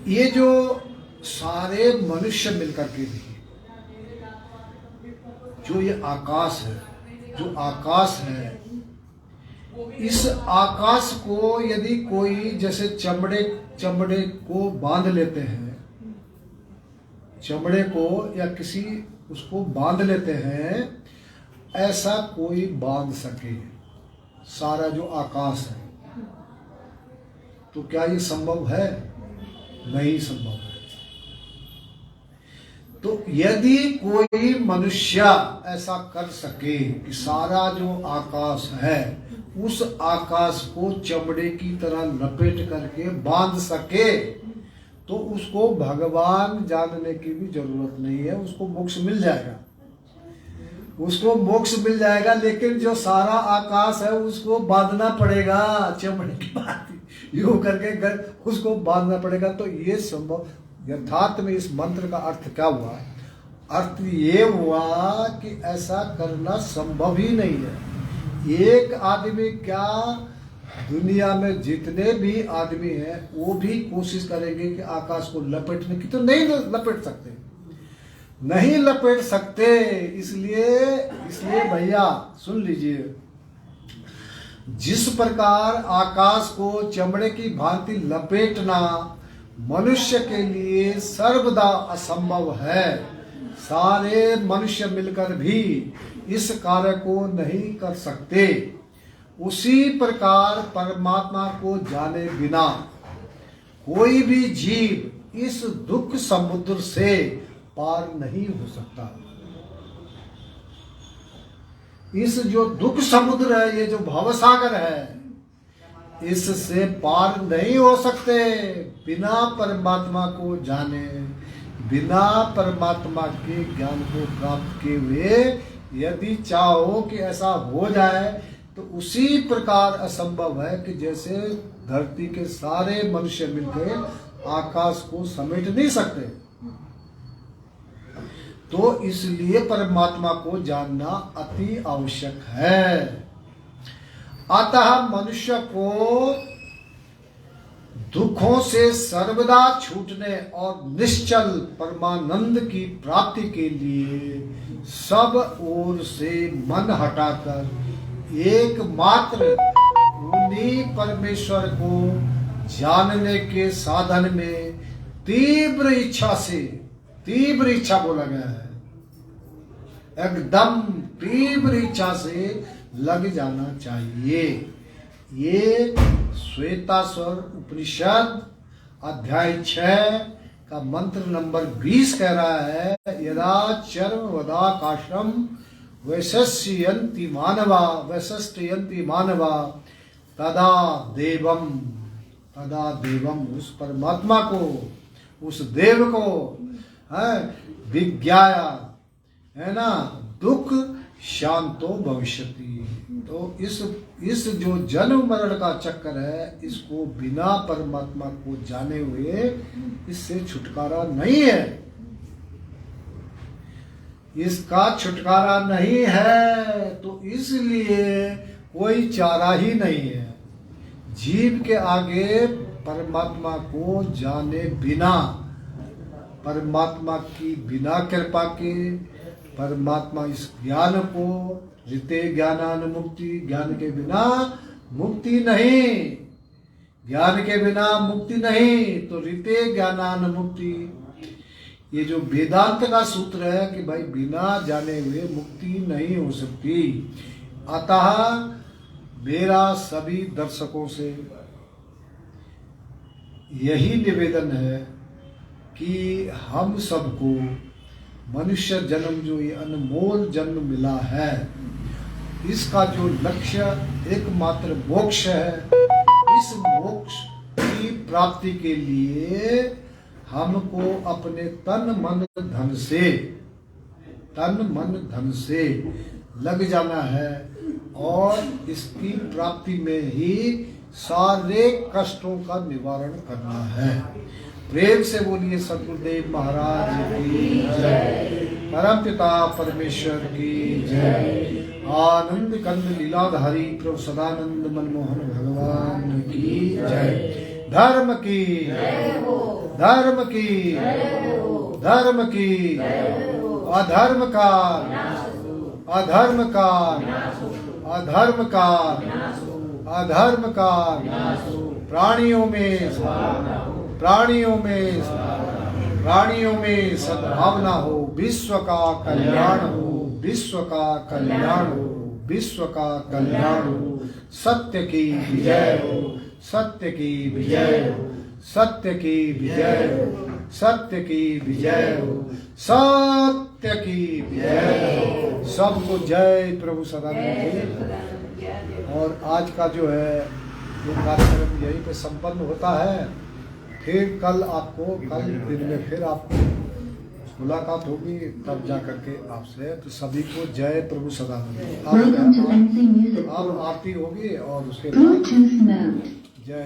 ये जो सारे मनुष्य मिलकर के भी जो ये आकाश है, इस आकाश को यदि कोई जैसे चमड़े को बांध लेते हैं, चमड़े को या किसी उसको बांध लेते हैं, ऐसा कोई बांध सके सारा जो आकाश है, तो क्या ये संभव है? नहीं संभव है। तो यदि कोई मनुष्य ऐसा कर सके कि सारा जो आकाश है उस आकाश को चमड़े की तरह लपेट करके बांध सके, तो उसको भगवान जानने की भी जरूरत नहीं है, उसको मोक्ष मिल जाएगा। लेकिन जो सारा आकाश है उसको बांधना पड़ेगा, चमड़े की बात यूं करके उसको बांधना पड़ेगा। तो ये संभव, यथार्थ में इस मंत्र का अर्थ क्या हुआ? अर्थ ये हुआ कि ऐसा करना संभव ही नहीं है। एक आदमी क्या, दुनिया में जितने भी आदमी हैं वो भी कोशिश करेंगे कि आकाश को लपेटने की, तो नहीं लपेट सकते। इसलिए भैया सुन लीजिए, जिस प्रकार आकाश को चमड़े की भांति लपेटना मनुष्य के लिए सर्वदा असंभव है, सारे मनुष्य मिलकर भी इस कार्य को नहीं कर सकते, उसी प्रकार परमात्मा को जाने बिना कोई भी जीव इस दुख समुद्र से पार नहीं हो सकता। इस जो दुख समुद्र है, ये जो भवसागर है, इससे पार नहीं हो सकते बिना परमात्मा को जाने, बिना परमात्मा के ज्ञान को प्राप्त किए हुए। यदि चाहो कि ऐसा हो जाए तो उसी प्रकार असंभव है कि जैसे धरती के सारे मनुष्य मिलकर आकाश को समेट नहीं सकते। तो इसलिए परमात्मा को जानना अति आवश्यक है। अतः मनुष्य को दुखों से सर्वदा छूटने और निश्चल परमानंद की प्राप्ति के लिए सब ओर से मन हटाकर एकमात्र उन्हीं परमेश्वर को जानने के साधन में तीव्र इच्छा बोला गया है, एकदम तीव्र इच्छा से लग जाना चाहिए। ये श्वेताश्वर उपनिषद अध्याय 6 का मंत्र नंबर 20 कह रहा है, यदा चर्म वदाकाशम वैशस्यन्ति मानवा तदा देवम उस परमात्मा को, उस देव को है विज्ञाया, है ना, दुख शांतो भविष्यति। तो इस जो जन्म मरण का चक्कर है, इसको बिना परमात्मा को जाने हुए इससे छुटकारा नहीं है, इसका छुटकारा नहीं है। तो इसलिए कोई चारा ही नहीं है जीव के आगे परमात्मा को जाने बिना, परमात्मा की बिना कृपा के, परमात्मा इस ज्ञान को, ऋते ज्ञानान मुक्ति, ज्ञान के बिना मुक्ति नहीं, ज्ञान के बिना मुक्ति नहीं। तो ऋते ज्ञानान मुक्ति, ये जो वेदांत का सूत्र है कि भाई बिना जाने हुए मुक्ति नहीं हो सकती। अतः मेरा सभी दर्शकों से यही निवेदन है कि हम सबको मनुष्य जन्म, जो ये अनमोल जन्म मिला है, इसका जो लक्ष्य एकमात्र मोक्ष है, इस मोक्ष की प्राप्ति के लिए हमको अपने तन मन धन से लग जाना है और इसकी प्राप्ति में ही सारे कष्टों का निवारण करना है। प्रेम से बोलिए सद्गुरुदेव महाराज की जय, परम पिता परमेश्वर की जय, आनंद कंद लीलाधारी प्रभु सदानंद मनमोहन भगवान की जय। धर्म की धर्म की धर्म की, अधर्म का अधर्म का अधर्म का अधर्म का, प्राणियों में सद्भावना हो, विश्व का कल्याण हो, विश्व का कल्याण हो, विश्व का कल्याण हो। सत्य की विजय हो, सत्य की विजय हो, सत्य की विजय हो, सत्य की विजय हो, सत्य की विजय हो। सबको जय प्रभु सदानंद। और आज का जो है वो कार्यक्रम यहीं पे संपन्न होता है। फिर कल दिन में फिर आपको मुलाकात होगी, तब जा करके आपसे। तो सभी को जय प्रभु सदानंद। आप आरती होगी और उसके बाद जय।